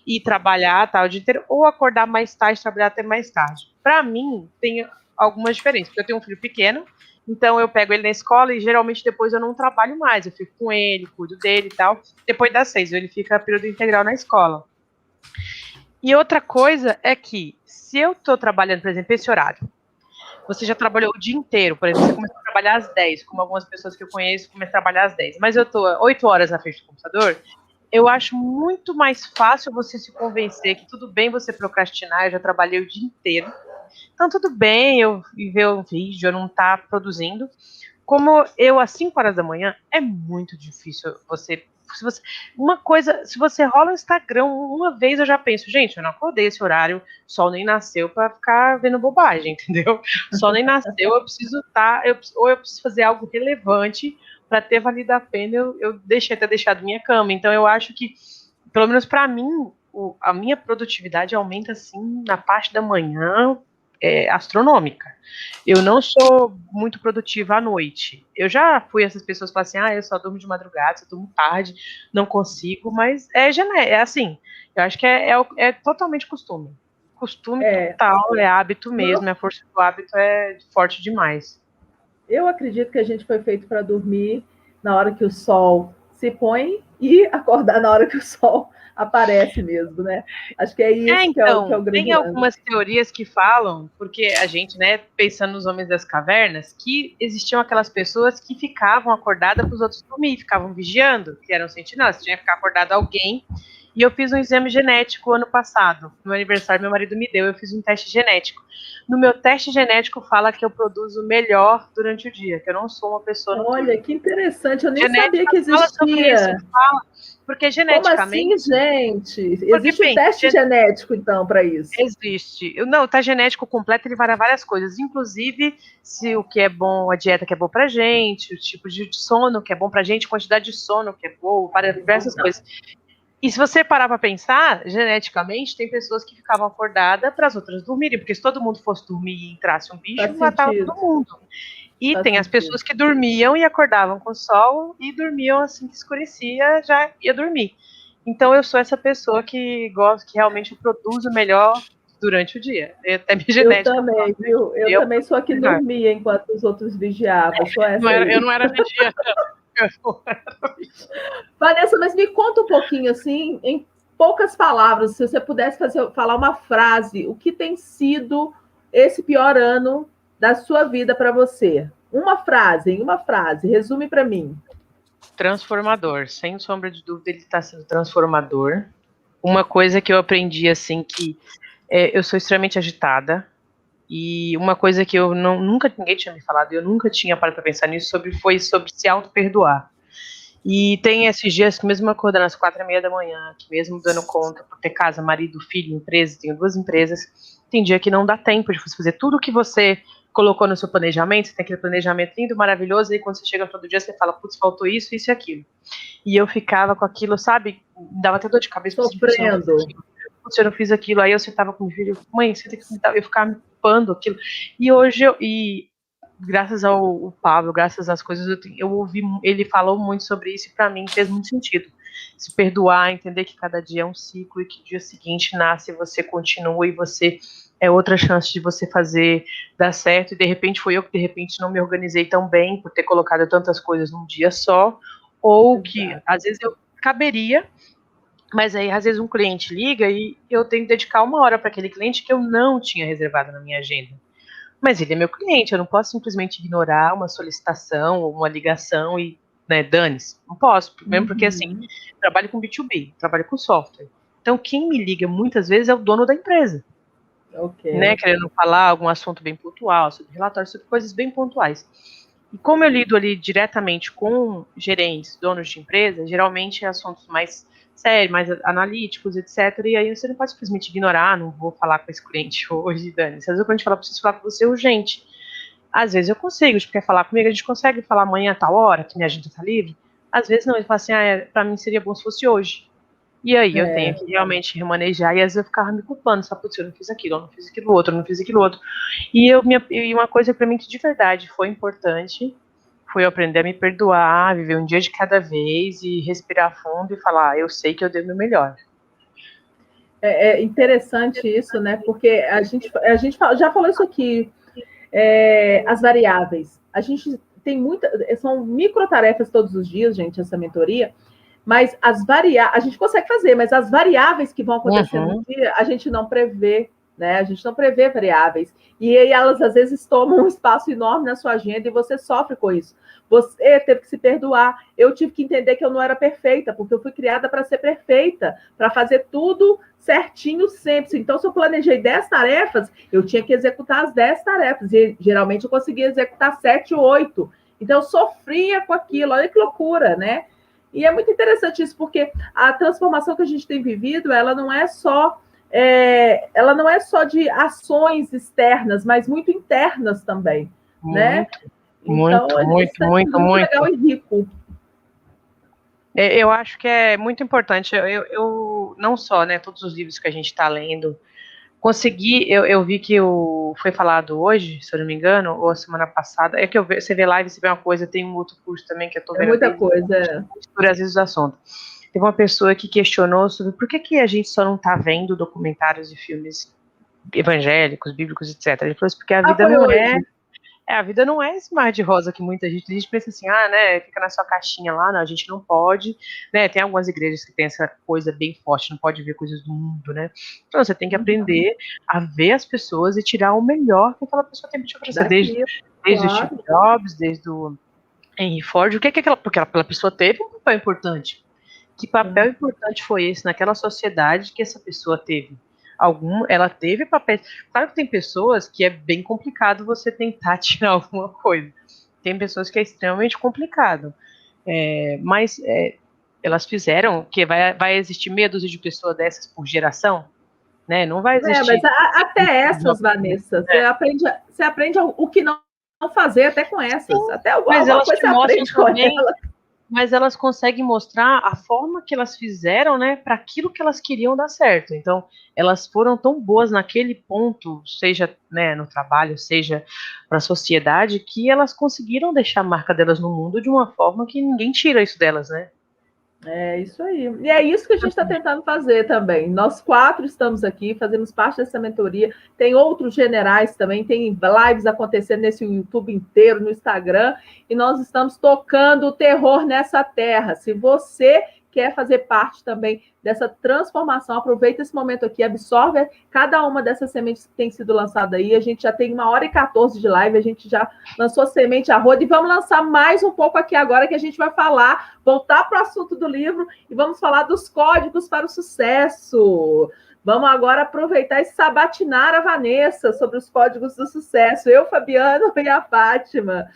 e trabalhar o dia inteiro, ou acordar mais tarde, trabalhar até mais tarde? Para mim, tem algumas diferenças, porque eu tenho um filho pequeno, então eu pego ele na escola e geralmente depois eu não trabalho mais, eu fico com ele, cuido dele e tal. Depois das 6, ele fica período integral na escola. E outra coisa é que, se eu estou trabalhando, por exemplo, esse horário, você já trabalhou o dia inteiro, por exemplo, você começou a trabalhar às 10, como algumas pessoas que eu conheço começam a trabalhar às 10, mas eu estou 8 horas na frente do computador, eu acho muito mais fácil você se convencer que tudo bem você procrastinar, eu já trabalhei o dia inteiro, então tudo bem eu ver um vídeo, eu não estar produzindo, como eu às 5 horas da manhã, é muito difícil se você rola o Instagram uma vez, eu já penso, gente, eu não acordei esse horário, o sol nem nasceu para ficar vendo bobagem, entendeu? O sol nem nasceu, eu preciso eu preciso fazer algo relevante para ter valido a pena eu ter deixado minha cama. Então eu acho que, pelo menos para mim, a minha produtividade aumenta assim na parte da manhã, astronômica. Eu não sou muito produtiva à noite. Eu já fui essas pessoas que falam assim, eu só durmo de madrugada, só durmo tarde, não consigo, mas é assim, eu acho que é totalmente costume. Costume total, é hábito mesmo, a força do hábito é forte demais. Eu acredito que a gente foi feito para dormir na hora que o sol se põe e acordar na hora que o sol aparece mesmo, né? Acho que é isso que é o grande tem algumas teorias que falam, porque a gente, né, pensando nos homens das cavernas, que existiam aquelas pessoas que ficavam acordadas para os outros dormir, ficavam vigiando, que eram sentinelas, tinha que ficar acordado alguém. E eu fiz um exame genético ano passado, no meu aniversário meu marido me deu, eu fiz um teste genético. No meu teste genético fala que eu produzo melhor durante o dia, que eu não sou uma pessoa... Olha, que interessante, eu nem sabia que existia. Porque geneticamente... Como assim, gente? Existe um teste genético, então, para isso? Existe. Não, o teste genético completo, ele varia várias coisas. Inclusive, se o que é bom, a dieta que é boa pra gente, o tipo de sono que é bom pra gente, quantidade de sono que é boa, diversas coisas. E se você parar para pensar, geneticamente, tem pessoas que ficavam acordadas para as outras dormirem, porque se todo mundo fosse dormir e entrasse um bicho, matava todo mundo. E Faz tem as sentido. pessoas que dormiam e acordavam com o sol e dormiam assim que escurecia, já ia dormir. Então eu sou essa pessoa que gosta, que realmente produzo melhor durante o dia. Até minha Eu genética. também, viu? Eu Eu também sou a que melhor. dormia enquanto os outros vigiavam. Sou essa aí. Eu não era vigia. Vanessa, mas me conta um pouquinho, assim, em poucas palavras, se você pudesse falar uma frase, o que tem sido esse pior ano da sua vida para você? Uma frase, em uma frase, resume para mim. Transformador, sem sombra de dúvida, ele está sendo transformador. Uma coisa que eu aprendi, assim, que eu sou extremamente agitada, e uma coisa que eu nunca ninguém tinha me falado, eu nunca tinha parado para pensar nisso, foi sobre se auto-perdoar. E tem esses dias que mesmo acordando às 4h30 da manhã, que mesmo dando conta por ter casa, marido, filho, empresa, tenho 2 empresas, tem dia que não dá tempo de você fazer tudo o que você colocou no seu planejamento, você tem aquele planejamento lindo, maravilhoso, e quando você chega todo dia, você fala, putz, faltou isso, isso e aquilo. E eu ficava com aquilo, sabe, dava até dor de cabeça, Sofrendo. se eu não fiz aquilo, aí eu sentava com meu filho, mãe, você tem que me dar, eu ficava me culpando aquilo. E hoje, graças ao Pablo, graças às coisas, eu ouvi, ele falou muito sobre isso e para mim fez muito sentido. Se perdoar, entender que cada dia é um ciclo e que o dia seguinte nasce, você continua e você é outra chance de você fazer dar certo. E de repente foi eu que de repente não me organizei tão bem por ter colocado tantas coisas num dia só, ou que às vezes eu caberia, mas aí às vezes um cliente liga e eu tenho que dedicar 1 hora para aquele cliente que eu não tinha reservado na minha agenda. Mas ele é meu cliente, eu não posso simplesmente ignorar uma solicitação ou uma ligação e, né, dane-se. Não posso, mesmo porque, assim, trabalho com B2B, trabalho com software. Então, quem me liga muitas vezes é o dono da empresa. Okay. Né, querendo falar algum assunto bem pontual, sobre relatórios, sobre coisas bem pontuais. E como eu lido ali diretamente com gerentes, donos de empresa, geralmente é assuntos mais sérios, mais analíticos, etc. E aí você não pode simplesmente ignorar, não vou falar com esse cliente hoje, Dani. Às vezes quando a gente fala, preciso falar com você urgente. Às vezes eu consigo, tipo, quer falar comigo, a gente consegue falar amanhã a tal hora, que minha agenda tá livre. Às vezes não, ele fala assim, pra mim seria bom se fosse hoje. E aí eu tenho que realmente remanejar, e às vezes eu ficava me culpando, sabe, putz, eu não fiz aquilo, eu não fiz aquilo outro, eu não fiz aquilo outro. E uma coisa pra mim que de verdade foi importante, foi eu aprender a me perdoar, viver um dia de cada vez e respirar fundo e falar, eu sei que eu dei o meu melhor. É interessante isso, né? Porque a gente já falou isso aqui, as variáveis. A gente tem são microtarefas todos os dias, gente, essa mentoria, mas a gente consegue fazer, mas as variáveis que vão acontecer no dia, a gente não prevê, né? A gente não prevê variáveis. E aí elas, às vezes, tomam um espaço enorme na sua agenda e você sofre com isso. Você teve que se perdoar. Eu tive que entender que eu não era perfeita, porque eu fui criada para ser perfeita, para fazer tudo certinho sempre. Então, se eu planejei 10 tarefas, eu tinha que executar as 10 tarefas. E geralmente eu conseguia executar 7 ou 8. Então, eu sofria com aquilo. Olha que loucura, né? E é muito interessante isso, porque a transformação que a gente tem vivido, ela não é só de ações externas, mas muito internas também, né? Então, muito legal e rico. Eu acho que é muito importante. Eu não só, né, todos os livros que a gente está lendo, eu vi que foi falado hoje, se eu não me engano, ou a semana passada, é que você vê live, você vê uma coisa, tem um outro curso também que eu estou vendo. Muita coisa. Por às vezes o assunto. Teve uma pessoa que questionou sobre por que a gente só não está vendo documentários e filmes evangélicos, bíblicos, etc. Ele falou isso porque a vida não a vida não é esse mar de rosa que a gente pensa assim, né, fica na sua caixinha lá, não, a gente não pode, né, tem algumas igrejas que tem essa coisa bem forte, não pode ver coisas do mundo, né, então você tem que aprender a ver as pessoas e tirar o melhor que aquela pessoa tem para te oferecer, desde o Steve Jobs, desde o Henry Ford, porque aquela pessoa teve um papel importante. Que papel importante foi esse naquela sociedade que essa pessoa teve? Ela teve papéis. Claro que tem pessoas que é bem complicado você tentar tirar alguma coisa. Tem pessoas que é extremamente complicado. Mas elas fizeram que vai existir meia dúzia de pessoas dessas por geração? Né? Não vai existir. Mas até essas, Vanessa, você aprende o que não fazer até com essas. Até alguma coisa você aprende com elas. mas elas conseguem mostrar a forma que elas fizeram, né, para aquilo que elas queriam dar certo. Então, elas foram tão boas naquele ponto, seja, né, no trabalho, seja para a sociedade, que elas conseguiram deixar a marca delas no mundo de uma forma que ninguém tira isso delas, né? É isso aí. E é isso que a gente está tentando fazer também. Nós 4 estamos aqui, fazemos parte dessa mentoria. Tem outros generais também, tem lives acontecendo nesse YouTube inteiro, no Instagram, e nós estamos tocando o terror nessa terra. Se você quer fazer parte também dessa transformação, aproveita esse momento aqui, absorve cada uma dessas sementes que tem sido lançada aí. A gente já tem 1h14 de live, a gente já lançou semente a roda, e vamos lançar mais um pouco aqui agora, que a gente vai falar, voltar para o assunto do livro, e vamos falar dos códigos para o sucesso. Vamos agora aproveitar e sabatinar a Vanessa sobre os códigos do sucesso. Eu, Fabiano e a Fátima.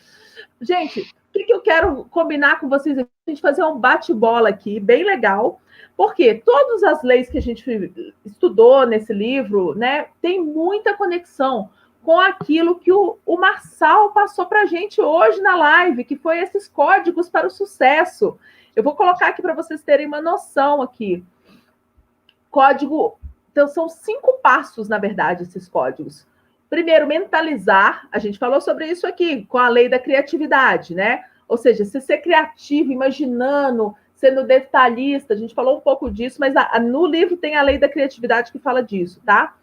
Gente, o que eu quero combinar com vocês aqui? A gente fazer um bate-bola aqui, bem legal, porque todas as leis que a gente estudou nesse livro, né, tem muita conexão com aquilo que o Marçal passou para a gente hoje na live, que foi esses códigos para o sucesso. Eu vou colocar aqui para vocês terem uma noção aqui. Código, então são 5 passos, na verdade, esses códigos. Primeiro, mentalizar. A gente falou sobre isso aqui, com a lei da criatividade, né? Ou seja, se ser criativo, imaginando, sendo detalhista, a gente falou um pouco disso, mas no livro tem a lei da criatividade que fala disso, tá?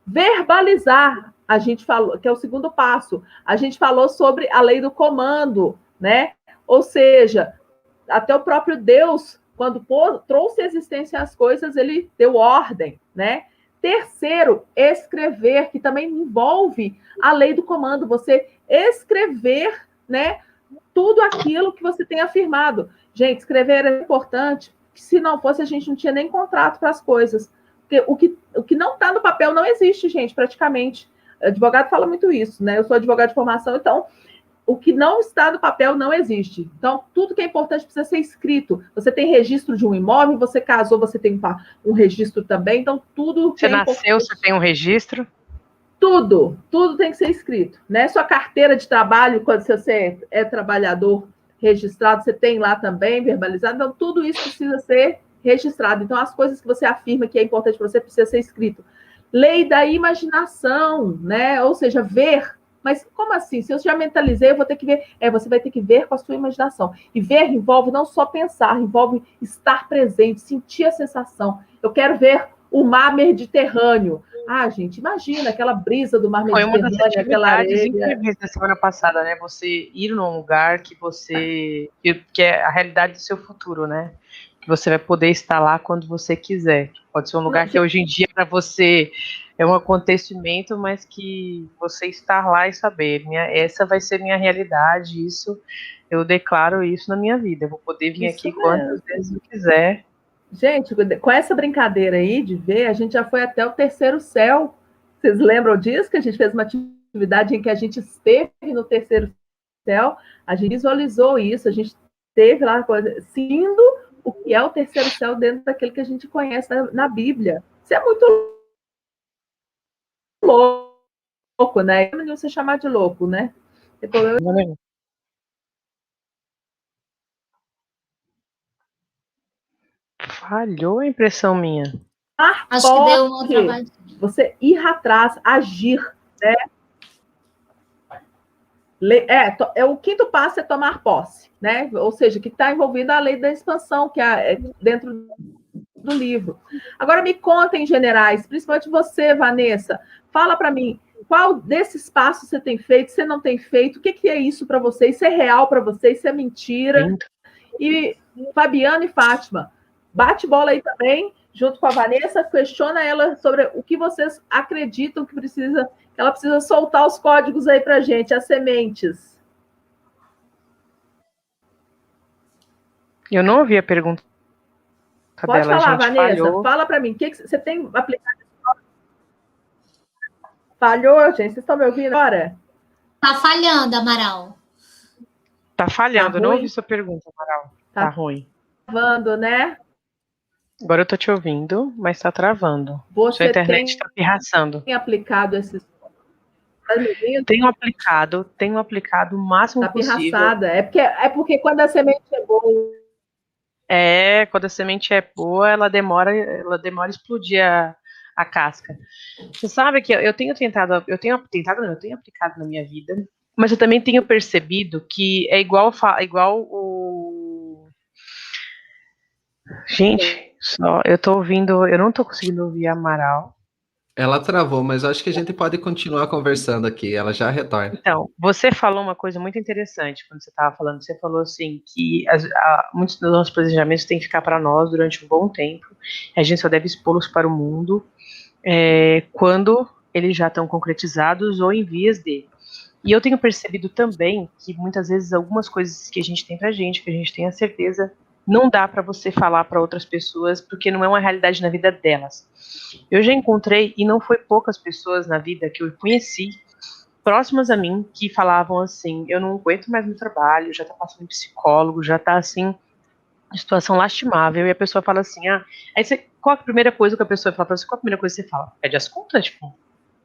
Verbalizar, a gente falou, que é o segundo passo. A gente falou sobre a lei do comando, né? Ou seja, até o próprio Deus, quando trouxe existência às coisas, ele deu ordem, né? Terceiro, escrever, que também envolve a lei do comando, você escrever, né, tudo aquilo que você tem afirmado. Gente, escrever é importante, se não fosse, a gente não tinha nem contrato para as coisas. Porque o que não está no papel não existe, gente, praticamente. O advogado fala muito isso, né? Eu sou advogado de formação, então o que não está no papel não existe. Então, tudo que é importante precisa ser escrito. Você tem registro de um imóvel, você casou, você tem um registro também. Então, tudo que você nasceu, você tem um registro? Tudo tem que ser escrito, né? Sua carteira de trabalho, quando você é trabalhador registrado, você tem lá também, verbalizado. Então, tudo isso precisa ser registrado. Então, as coisas que você afirma que é importante para você precisa ser escrito. Lei da imaginação, né? Ou seja, ver. Mas como assim? Se eu já mentalizei, eu vou ter que ver. Você vai ter que ver com a sua imaginação. E ver envolve não só pensar, envolve estar presente, sentir a sensação. Eu quero ver o mar Mediterrâneo. Gente, imagina aquela brisa do mar Mediterrâneo, foi uma das aquela areia. incríveis da semana passada, né? Você ir num lugar que que é a realidade do seu futuro, né? Que você vai poder estar lá quando você quiser. Pode ser um lugar que hoje em dia para você é um acontecimento, mas que você estar lá e saber, essa vai ser minha realidade, isso eu declaro isso na minha vida. Eu vou poder vir aqui quantas vezes eu quiser. Gente, com essa brincadeira aí de ver, a gente já foi até o terceiro céu. Vocês lembram disso? Que a gente fez uma atividade em que a gente esteve no terceiro céu, a gente visualizou isso, a gente esteve lá, sendo o que é o terceiro céu dentro daquele que a gente conhece na Bíblia. Isso é muito louco, né? Não você chamar de louco, né? Falhou a impressão minha. Acho que deu uma travadinha. Você ir atrás, agir, né? O quinto passo é tomar posse, né? Ou seja, que está envolvido a lei da expansão, que é dentro do livro. Agora me contem, generais, principalmente você, Vanessa, fala para mim, qual desses passos você tem feito, você não tem feito, o que é isso para você? Isso é real para você? Isso é mentira? E Fabiano e Fátima, bate bola aí também, junto com a Vanessa, questiona ela sobre o que vocês acreditam que ela precisa soltar os códigos aí para a gente, as sementes. Eu não ouvi a pergunta. Pode falar, Vanessa. Falhou. Fala para mim. O que você tem aplicado? Falhou, gente? Vocês estão me ouvindo agora? Tá falhando, Amaral. Tá falhando. Eu não ouvi sua pergunta, Amaral. Tá ruim. Travando, né? Agora eu tô te ouvindo, mas tá travando. Sua internet tá pirraçando. Tem aplicado esses... Tenho aplicado o máximo Tá possível. pirraçada. É porque quando a semente é boa. Quando a semente é boa, ela demora a explodir a casca. Você sabe que eu tenho aplicado na minha vida, mas eu também tenho percebido que é igual o. Gente, eu não tô conseguindo ouvir a Amaral. Ela travou, mas acho que a gente pode continuar conversando aqui. Ela já retorna. Então, você falou uma coisa muito interessante quando você estava falando. Você falou assim que muitos dos nossos planejamentos têm que ficar para nós durante um bom tempo. A gente só deve expô-los para o mundo quando eles já estão concretizados ou em vias de. E eu tenho percebido também que muitas vezes algumas coisas que a gente tem pra gente, que a gente tem a certeza, não dá para você falar para outras pessoas, porque não é uma realidade na vida delas. Eu já encontrei, e não foi poucas pessoas na vida que eu conheci, próximas a mim, que falavam assim, eu não aguento mais meu trabalho, já tá passando psicólogo, já tá assim, situação lastimável, e a pessoa fala assim, qual a primeira coisa que a pessoa fala pra você? Qual a primeira coisa que você fala? Pede as contas, tipo,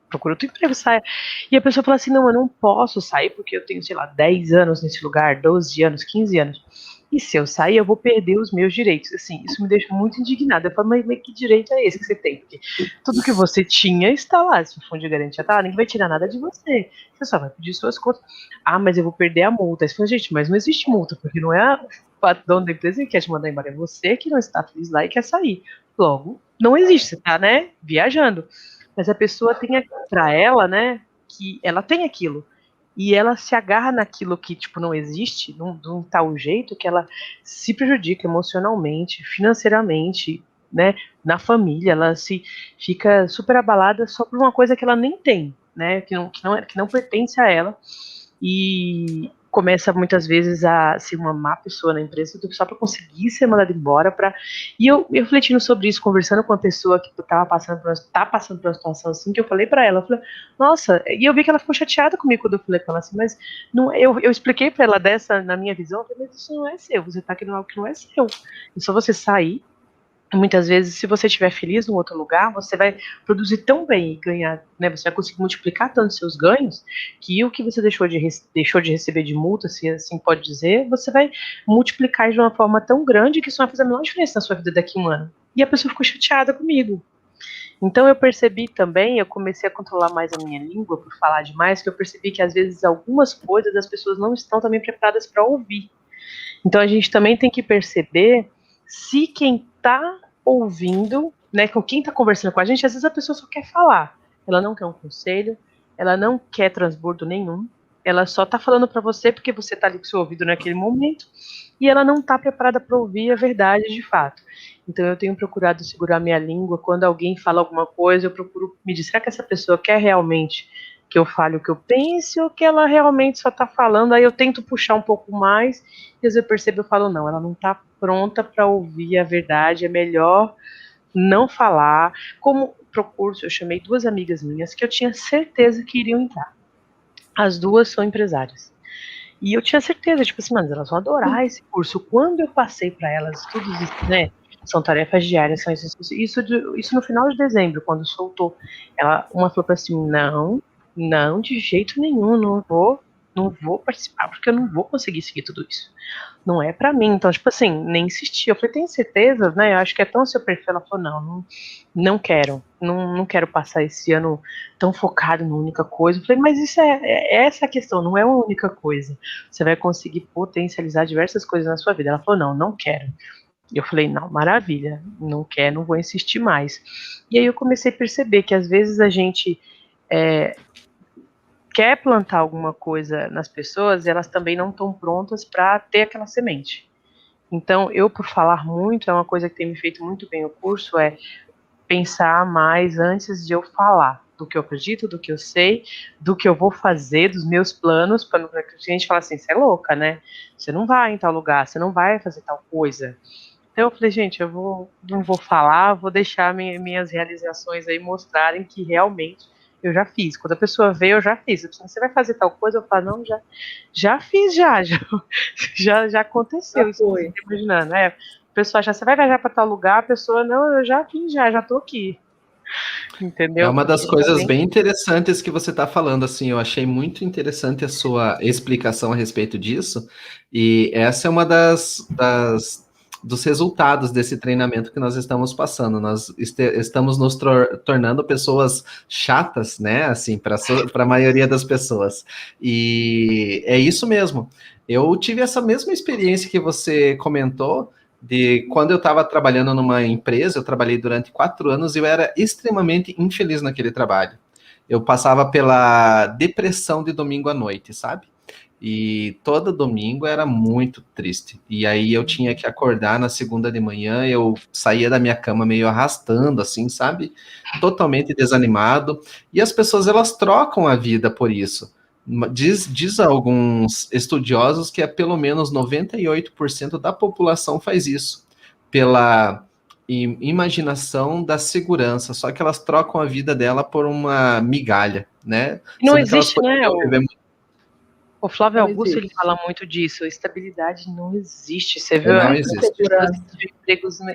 procura outro emprego, saia. E a pessoa fala assim, não, eu não posso sair porque eu tenho, sei lá, 10 anos nesse lugar, 12 anos, 15 anos. E se eu sair, eu vou perder os meus direitos. Assim, isso me deixa muito indignada. Eu falo, mas que direito é esse que você tem? Porque tudo que você tinha está lá. Se o fundo de garantia está lá, ninguém vai tirar nada de você. Você só vai pedir suas contas. Ah, mas eu vou perder a multa. Aí você fala, gente, mas não existe multa, porque não é o dono da empresa que quer te mandar embora, é você que não está feliz lá e quer sair. Logo, não existe, você está, né, viajando. Mas a pessoa tem para ela, né, que ela tem aquilo. E ela se agarra naquilo que, tipo, não existe, de um tal jeito que ela se prejudica emocionalmente, financeiramente, né, na família, ela se fica super abalada só por uma coisa que ela nem tem, né, que não pertence a ela, e começa muitas vezes a ser uma má pessoa na empresa só para conseguir ser mandada embora. E eu refletindo sobre isso, conversando com uma pessoa que tá passando por uma situação assim, que eu falei para ela, eu falei, nossa, e eu vi que ela ficou chateada comigo quando eu falei com ela assim, mas não, eu expliquei para ela na minha visão, eu falei, mas isso não é seu, você tá querendo algo que não é seu, é só você sair. Muitas vezes, se você estiver feliz num outro lugar, você vai produzir tão bem e ganhar, né? Você vai conseguir multiplicar tanto seus ganhos que o que você deixou de receber de multa, se assim pode dizer, você vai multiplicar de uma forma tão grande que isso vai fazer a menor diferença na sua vida daqui a um ano. E a pessoa ficou chateada comigo. Então eu percebi também, eu comecei a controlar mais a minha língua por falar demais, que eu percebi que às vezes algumas coisas as pessoas não estão também preparadas para ouvir. Então a gente também tem que perceber se quem está ouvindo, né, com quem está conversando com a gente, às vezes a pessoa só quer falar, ela não quer um conselho, ela não quer transbordo nenhum, ela só está falando para você porque você está ali com o seu ouvido naquele momento e ela não está preparada para ouvir a verdade de fato. Então eu tenho procurado segurar minha língua, quando alguém fala alguma coisa, eu procuro me dizer, será que essa pessoa quer realmente que eu fale o que eu penso ou que ela realmente só está falando? Aí eu tento puxar um pouco mais e às vezes eu percebo, eu falo, não, ela não está pronta para ouvir a verdade, é melhor não falar. Como pro curso eu chamei 2 amigas minhas que eu tinha certeza que iriam entrar. As 2 são empresárias. E eu tinha certeza, tipo assim, mano, elas vão adorar esse curso. Quando eu passei para elas tudo isso, né, são tarefas diárias, são isso no final de dezembro, quando soltou. Uma falou para assim, não, de jeito nenhum, não vou participar, porque eu não vou conseguir seguir tudo isso. Não é pra mim. Então, tipo assim, nem insisti. Eu falei, tem certeza, né? Eu acho que é tão seu perfil. Ela falou, não quero. Não quero passar esse ano tão focado numa única coisa. Eu falei, mas isso é essa a questão, não é uma única coisa. Você vai conseguir potencializar diversas coisas na sua vida. Ela falou, não quero. Eu falei, não, maravilha, não quero, não vou insistir mais. E aí eu comecei a perceber que às vezes a gente quer plantar alguma coisa nas pessoas e elas também não estão prontas para ter aquela semente. Então, eu, por falar muito, é uma coisa que tem me feito muito bem o curso, é pensar mais antes de eu falar do que eu acredito, do que eu sei, do que eu vou fazer, dos meus planos, para não a gente falar assim, você é louca, né? Você não vai em tal lugar, você não vai fazer tal coisa. Então eu falei, gente, não vou falar, vou deixar minhas realizações aí mostrarem que realmente eu já fiz. Quando a pessoa vê, eu já fiz. Você vai fazer tal coisa? Eu falo, não, já fiz, já aconteceu. Isso você tá imaginando, né? A pessoa já, você vai viajar para tal lugar, a pessoa, não, eu já fiz, já tô aqui. entendeu? É uma das coisas bem interessantes que você está falando, assim, eu achei muito interessante a sua explicação a respeito disso, e essa é uma dos resultados desse treinamento que nós estamos passando. Nós estamos nos tornando pessoas chatas, né, assim, para a maioria das pessoas. E é isso mesmo. Eu tive essa mesma experiência que você comentou, de quando eu estava trabalhando numa empresa, eu trabalhei durante 4 anos e eu era extremamente infeliz naquele trabalho. Eu passava pela depressão de domingo à noite, sabe? E todo domingo era muito triste. E aí eu tinha que acordar na segunda de manhã, eu saía da minha cama meio arrastando, assim, sabe? Totalmente desanimado. E as pessoas, elas trocam a vida por isso. Diz alguns estudiosos que é pelo menos 98% da população faz isso, pela imaginação da segurança, só que elas trocam a vida dela por uma migalha, né? Não Sendo que elas existe, né? poderiam viver muito. O Flávio Não Augusto, ele existe. fala muito disso. Estabilidade não existe. Você vê Não as existe. pessoas de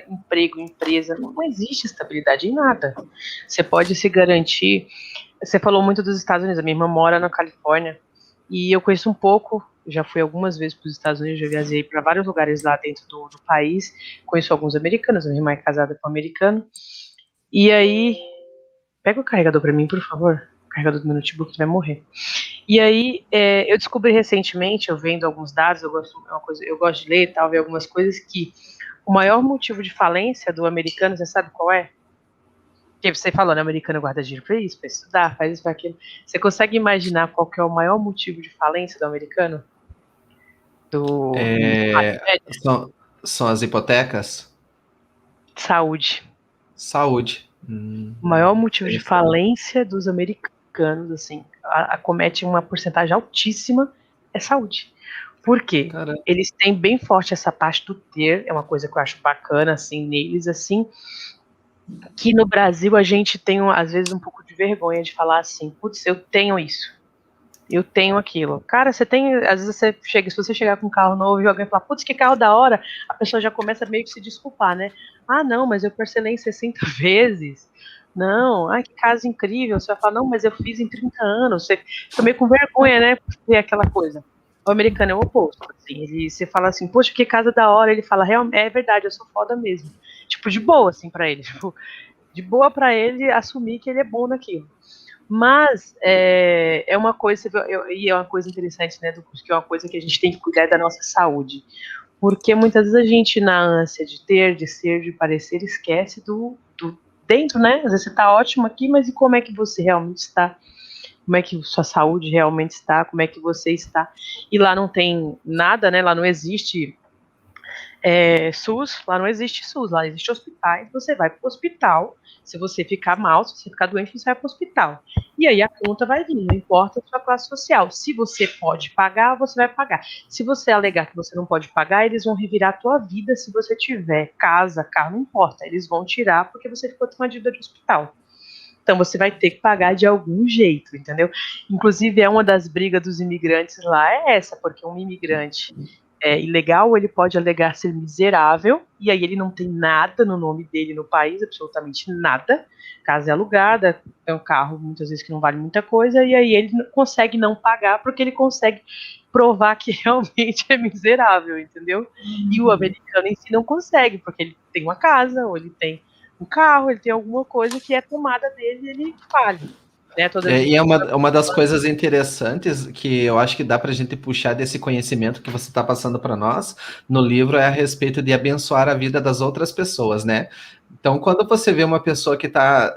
emprego, empresa. Não existe estabilidade em nada. Você pode se garantir. Você falou muito dos Estados Unidos. A minha irmã mora na Califórnia. E eu conheço um pouco. Já fui algumas vezes para os Estados Unidos. Já viajei para vários lugares lá dentro do país. Conheço alguns americanos. A minha irmã é casada com um americano. E aí. Pega o carregador para mim, por favor. O carregador do meu notebook vai morrer. E aí, eu descobri recentemente, eu vendo alguns dados, eu gosto de ler e tal, ver algumas coisas, que o maior motivo de falência do americano, você sabe qual é? Porque você falou, né, o americano guarda dinheiro para isso, para estudar, faz isso, para aquilo. Você consegue imaginar qual que é o maior motivo de falência do americano? São as hipotecas? Saúde. Saúde. O maior motivo de falência dos americanos, assim, acomete uma porcentagem altíssima, é saúde. Por quê? Caramba. Eles têm bem forte essa parte do ter, é uma coisa que eu acho bacana, assim, neles, assim, que no Brasil a gente tem, às vezes, um pouco de vergonha de falar assim, putz, eu tenho isso, eu tenho aquilo. Cara, você tem, às vezes você chega, se você chegar com um carro novo e alguém falar, putz, que carro da hora, a pessoa já começa meio que se desculpar, né? Ah, não, mas eu parcelei em 60 vezes. Não, ai, que casa incrível. Você vai falar, não, mas eu fiz em 30 anos. Você fica meio com vergonha, né? Por ter aquela coisa. O americano é o oposto. Assim, você fala assim, poxa, que casa da hora. Ele fala, é verdade, eu sou foda mesmo. Tipo, de boa, assim, pra ele. Tipo, de boa pra ele assumir que ele é bom naquilo. Mas é uma coisa, e é uma coisa interessante, né, do curso, que é uma coisa que a gente tem que cuidar da nossa saúde. Porque muitas vezes a gente, na ânsia de ter, de ser, de parecer, esquece do dentro, né? Às vezes você tá ótimo aqui, mas e como é que você realmente está? Como é que sua saúde realmente está? Como é que você está? E lá não tem nada, né? Lá não existe SUS, lá não existe SUS, lá existe hospitais, você vai para o hospital, se você ficar mal, se você ficar doente, você vai para o hospital. E aí a conta vai vir, não importa a sua classe social. Se você pode pagar, você vai pagar. Se você alegar que você não pode pagar, eles vão revirar a tua vida se você tiver casa, carro, não importa. Eles vão tirar porque você ficou com uma dívida de hospital. Então você vai ter que pagar de algum jeito, entendeu? Inclusive, é uma das brigas dos imigrantes lá, é essa, porque um imigrante ilegal, ele pode alegar ser miserável, e aí ele não tem nada no nome dele no país, absolutamente nada. Casa é alugada, é um carro muitas vezes que não vale muita coisa, e aí ele consegue não pagar porque ele consegue provar que realmente é miserável, entendeu? E o americano em si não consegue, porque ele tem uma casa, ou ele tem um carro, ele tem alguma coisa que é tomada dele e ele falha. Né, e é uma das coisas interessantes que eu acho que dá para a gente puxar desse conhecimento que você está passando para nós no livro é a respeito de abençoar a vida das outras pessoas, né? Então, quando você vê uma pessoa que está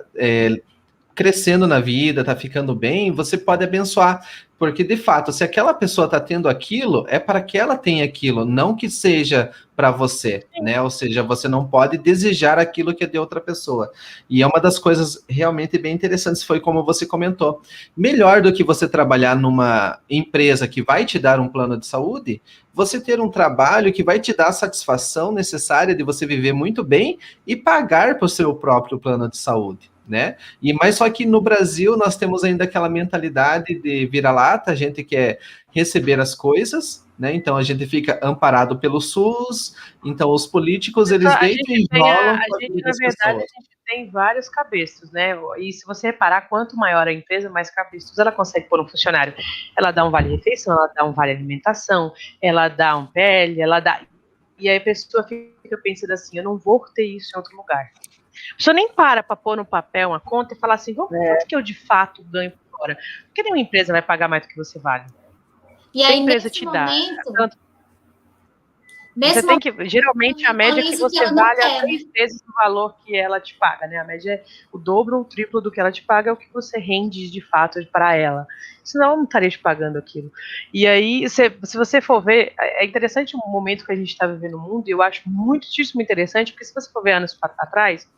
crescendo na vida, está ficando bem, você pode abençoar, porque de fato, se aquela pessoa está tendo aquilo, é para que ela tenha aquilo, não que seja para você, né? Ou seja, você não pode desejar aquilo que é de outra pessoa. E é uma das coisas realmente bem interessantes, foi como você comentou. Melhor do que você trabalhar numa empresa que vai te dar um plano de saúde, você ter um trabalho que vai te dar a satisfação necessária de você viver muito bem e pagar para o seu próprio plano de saúde. né? Mas só que no Brasil nós temos ainda aquela mentalidade de vira-lata, a gente quer receber as coisas, né? Então a gente fica amparado pelo SUS, então os políticos eles deitam e rolam com a vida das pessoas. A gente tem vários cabestos, né? E se você reparar, quanto maior a empresa, mais cabestos ela consegue pôr um funcionário. Ela dá um vale-refeição, ela dá um vale-alimentação, ela dá um PL, ela dá... E aí a pessoa fica pensando assim, eu não vou ter isso em outro lugar. A pessoa nem para pôr no papel uma conta e falar assim, quanto que eu de fato ganho por hora? Porque nenhuma empresa vai pagar mais do que você vale. E aí, a empresa te dá. Você tem que, geralmente, a média que você vale é 3 vezes o valor que ela te paga, né? A média é o dobro ou o triplo do que ela te paga, é o que você rende de fato para ela. Senão, ela não estaria te pagando aquilo. E aí, se você for ver, é interessante o momento que a gente está vivendo no mundo, e eu acho muitíssimo interessante, porque se você for ver anos atrás,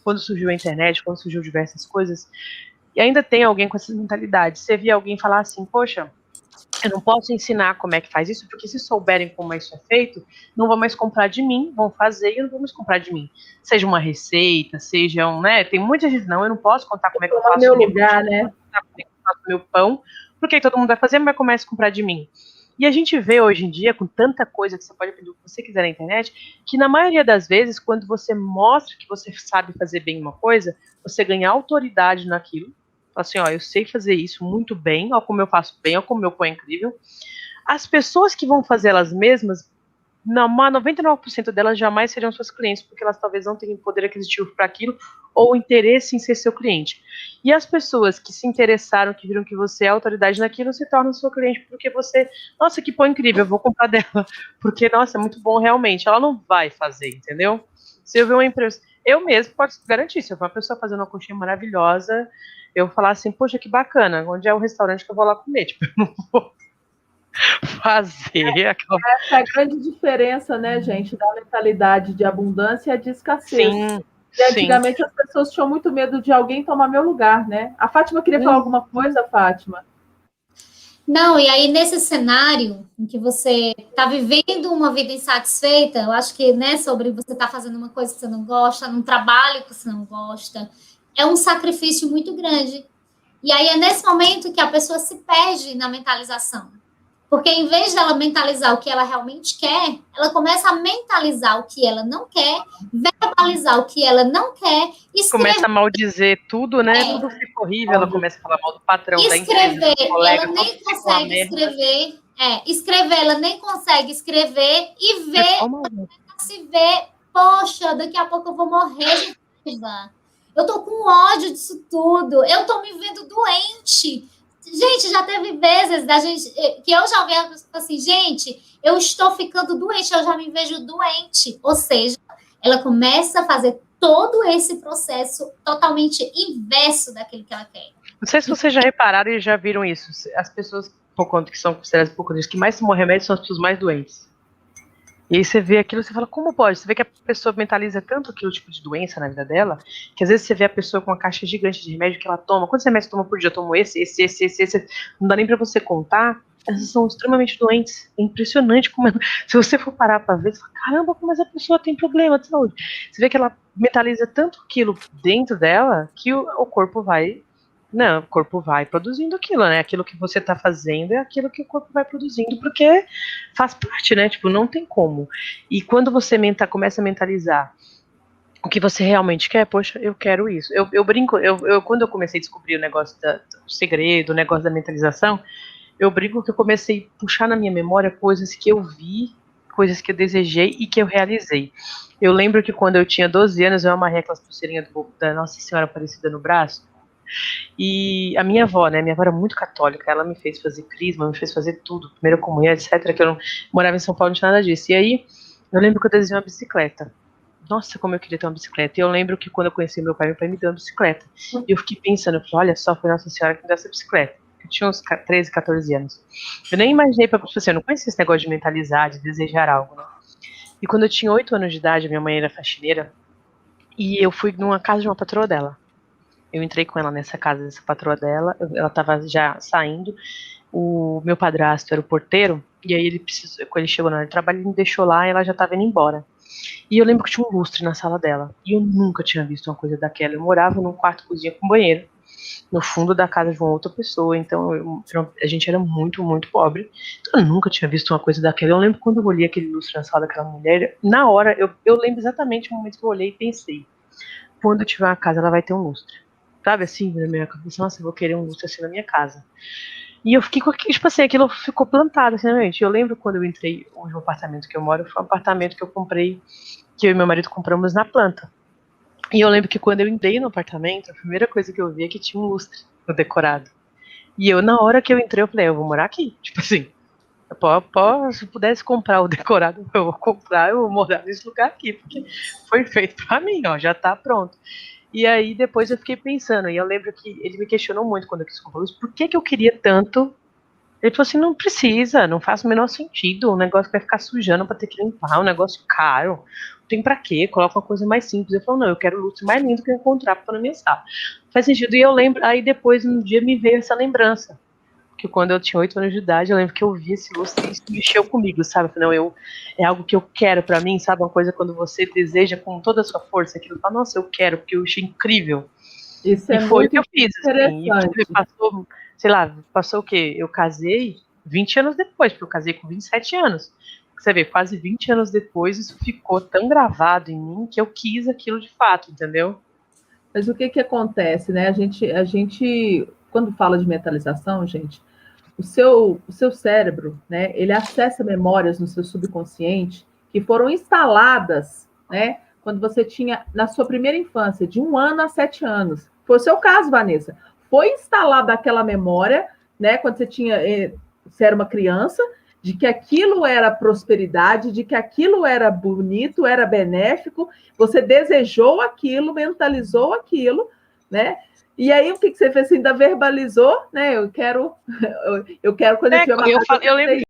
quando surgiu a internet, quando surgiu diversas coisas, e ainda tem alguém com essa mentalidade. Você via alguém falar assim, poxa, eu não posso ensinar como é que faz isso, porque se souberem como isso é feito, não vão mais comprar de mim, vão fazer e não vão mais comprar de mim. Seja uma receita, seja né? Tem muita gente, não, eu não posso contar como é que eu faço meu lugar, né? Como é que eu faço meu pão, porque todo mundo vai fazer, mas começa a comprar de mim. E a gente vê hoje em dia, com tanta coisa que você pode pedir o que você quiser na internet, que na maioria das vezes, quando você mostra que você sabe fazer bem uma coisa, você ganha autoridade naquilo. Assim, ó, eu sei fazer isso muito bem, ó como eu faço bem, ó como meu pão é incrível. As pessoas que vão fazer elas mesmas, 99% delas jamais seriam suas clientes, porque elas talvez não tenham poder aquisitivo para aquilo, ou interesse em ser seu cliente. E as pessoas que se interessaram, que viram que você é autoridade naquilo, se tornam sua cliente, porque você, nossa, que pão incrível, eu vou comprar dela, porque, nossa, é muito bom realmente. Ela não vai fazer, entendeu? Se eu ver uma empresa, eu mesmo posso garantir, se eu ver uma pessoa fazendo uma coxinha maravilhosa, eu vou falar assim, poxa, que bacana, onde é o restaurante que eu vou lá comer? Tipo, eu não vou fazer aquela... Essa é a grande diferença, né, gente, da mentalidade de abundância e de escassez. Sim, e antigamente as pessoas tinham muito medo de alguém tomar meu lugar, né? A Fátima queria falar alguma coisa, Fátima? Não, e aí nesse cenário em que você está vivendo uma vida insatisfeita, eu acho que, né, sobre você estar fazendo uma coisa que você não gosta, num trabalho que você não gosta, é um sacrifício muito grande. E aí é nesse momento que a pessoa se perde na mentalização. Porque em vez dela mentalizar o que ela realmente quer, ela começa a mentalizar o que ela não quer, verbalizar o que ela não quer, escrever. Começa a maldizer tudo, né? Tudo fica horrível, ela começa a falar mal do patrão, escrever, da empresa, do colega, ela nem consegue escrever. Escrever, ela nem consegue escrever e ver, se ver, poxa, daqui a pouco eu vou morrer de raiva. Eu tô com ódio disso tudo, eu tô me vendo doente. Gente, já teve vezes da gente que eu já ouvi assim, gente, eu estou ficando doente, eu já me vejo doente. Ou seja, ela começa a fazer todo esse processo totalmente inverso daquilo que ela quer. Não sei se vocês já repararam e já viram isso. As pessoas, por conta que são consideradas por conta que mais tomam remédio são as pessoas mais doentes. E aí você vê aquilo e você fala, como pode? Você vê que a pessoa mentaliza tanto aquele tipo de doença na vida dela, que às vezes você vê a pessoa com uma caixa gigante de remédio que ela toma. Quantos remédios toma por dia? Eu tomo esse. Não dá nem pra você contar. Elas são extremamente doentes. É impressionante como se você for parar pra ver, você fala, caramba, como essa pessoa tem problema de saúde. Você vê que ela mentaliza tanto aquilo dentro dela que o corpo vai... Não, o corpo vai produzindo aquilo, né? Aquilo que você tá fazendo é aquilo que o corpo vai produzindo, porque faz parte, né? Tipo, não tem como. E quando você começa a mentalizar o que você realmente quer, poxa, eu quero isso. Eu brinco, quando eu comecei a descobrir o negócio do segredo, o negócio da mentalização, eu brinco que eu comecei a puxar na minha memória coisas que eu vi, coisas que eu desejei e que eu realizei. Eu lembro que quando eu tinha 12 anos, eu amarrei aquelas pulseirinhas da Nossa Senhora Aparecida no braço. E a minha avó, né, minha avó era muito católica, ela me fez fazer crisma, me fez fazer tudo, primeira comunhão, etc, que eu não morava em São Paulo, não tinha nada disso. E aí, eu lembro que eu desejei uma bicicleta. Nossa, como eu queria ter uma bicicleta. E eu lembro que quando eu conheci meu pai me deu uma bicicleta. E eu fiquei pensando, eu falei, olha só, foi Nossa Senhora que me deu essa bicicleta. Eu tinha uns 13, 14 anos. Eu nem imaginei, eu não conhecia esse negócio de mentalizar, de desejar algo, né? E quando eu tinha 8 anos de idade, minha mãe era faxineira, e eu fui numa casa de uma patroa dela. Eu entrei com ela nessa casa dessa patroa dela, ela estava já saindo, o meu padrasto era o porteiro, e aí quando ele chegou na hora de trabalho, ele me deixou lá e ela já estava indo embora. E eu lembro que tinha um lustre na sala dela. E eu nunca tinha visto uma coisa daquela. Eu morava num quarto cozinha com banheiro, no fundo da casa de uma outra pessoa. Então a gente era muito, muito pobre. Então eu nunca tinha visto uma coisa daquela. Eu lembro quando eu olhei aquele lustre na sala daquela mulher, na hora, eu lembro exatamente o momento que eu olhei e pensei: quando eu tiver uma casa, ela vai ter um lustre. Sabe assim, na minha cabeça, nossa, eu vou querer um lustre assim na minha casa. E eu fiquei com aquilo, tipo assim, aquilo ficou plantado assim na minha mente. Eu lembro quando eu entrei hoje no apartamento que eu moro, foi um apartamento que eu comprei, que eu e meu marido compramos na planta. E eu lembro que quando eu entrei no apartamento, a primeira coisa que eu vi é que tinha um lustre no decorado. E eu, na hora que eu entrei, eu falei, eu vou morar aqui. Tipo assim, se eu pudesse comprar o decorado, eu vou comprar, eu vou morar nesse lugar aqui, porque foi feito pra mim, ó, já tá pronto. E aí depois eu fiquei pensando, e eu lembro que ele me questionou muito quando eu quis comprar luz, por que eu queria tanto. Ele falou assim, não precisa, não faz o menor sentido, um negócio que vai ficar sujando pra ter que limpar, um negócio caro, tem pra quê, coloca uma coisa mais simples. Eu falo, não, eu quero o lustre mais lindo que eu encontrar pra pôr na minha sala. Faz sentido, e eu lembro, aí depois um dia me veio essa lembrança, que quando eu tinha 8 anos de idade, eu lembro que eu vi esse lustre e isso mexeu comigo, sabe? Não, é algo que eu quero pra mim, sabe? Uma coisa quando você deseja com toda a sua força aquilo, fala, nossa, eu quero, porque eu achei incrível. Isso E é foi o muito que eu fiz, assim, e interessante. passou, sei lá, passou o quê? Eu casei 20 anos depois, porque eu casei com 27 anos. Você vê, quase 20 anos depois, isso ficou tão gravado em mim que eu quis aquilo de fato, entendeu? Mas o que que acontece, né? A gente, quando fala de mentalização, gente, o seu cérebro, né? Ele acessa memórias no seu subconsciente que foram instaladas, né? Quando você tinha na sua primeira infância, de 1 ano a 7 anos. Foi o seu caso, Vanessa. Foi instalada aquela memória, né? Quando você era uma criança, de que aquilo era prosperidade, de que aquilo era bonito, era benéfico, você desejou aquilo, mentalizou aquilo, né? E aí o que você fez? Você ainda verbalizou, né? Eu quero quando eu tiver uma casa, Eu lembro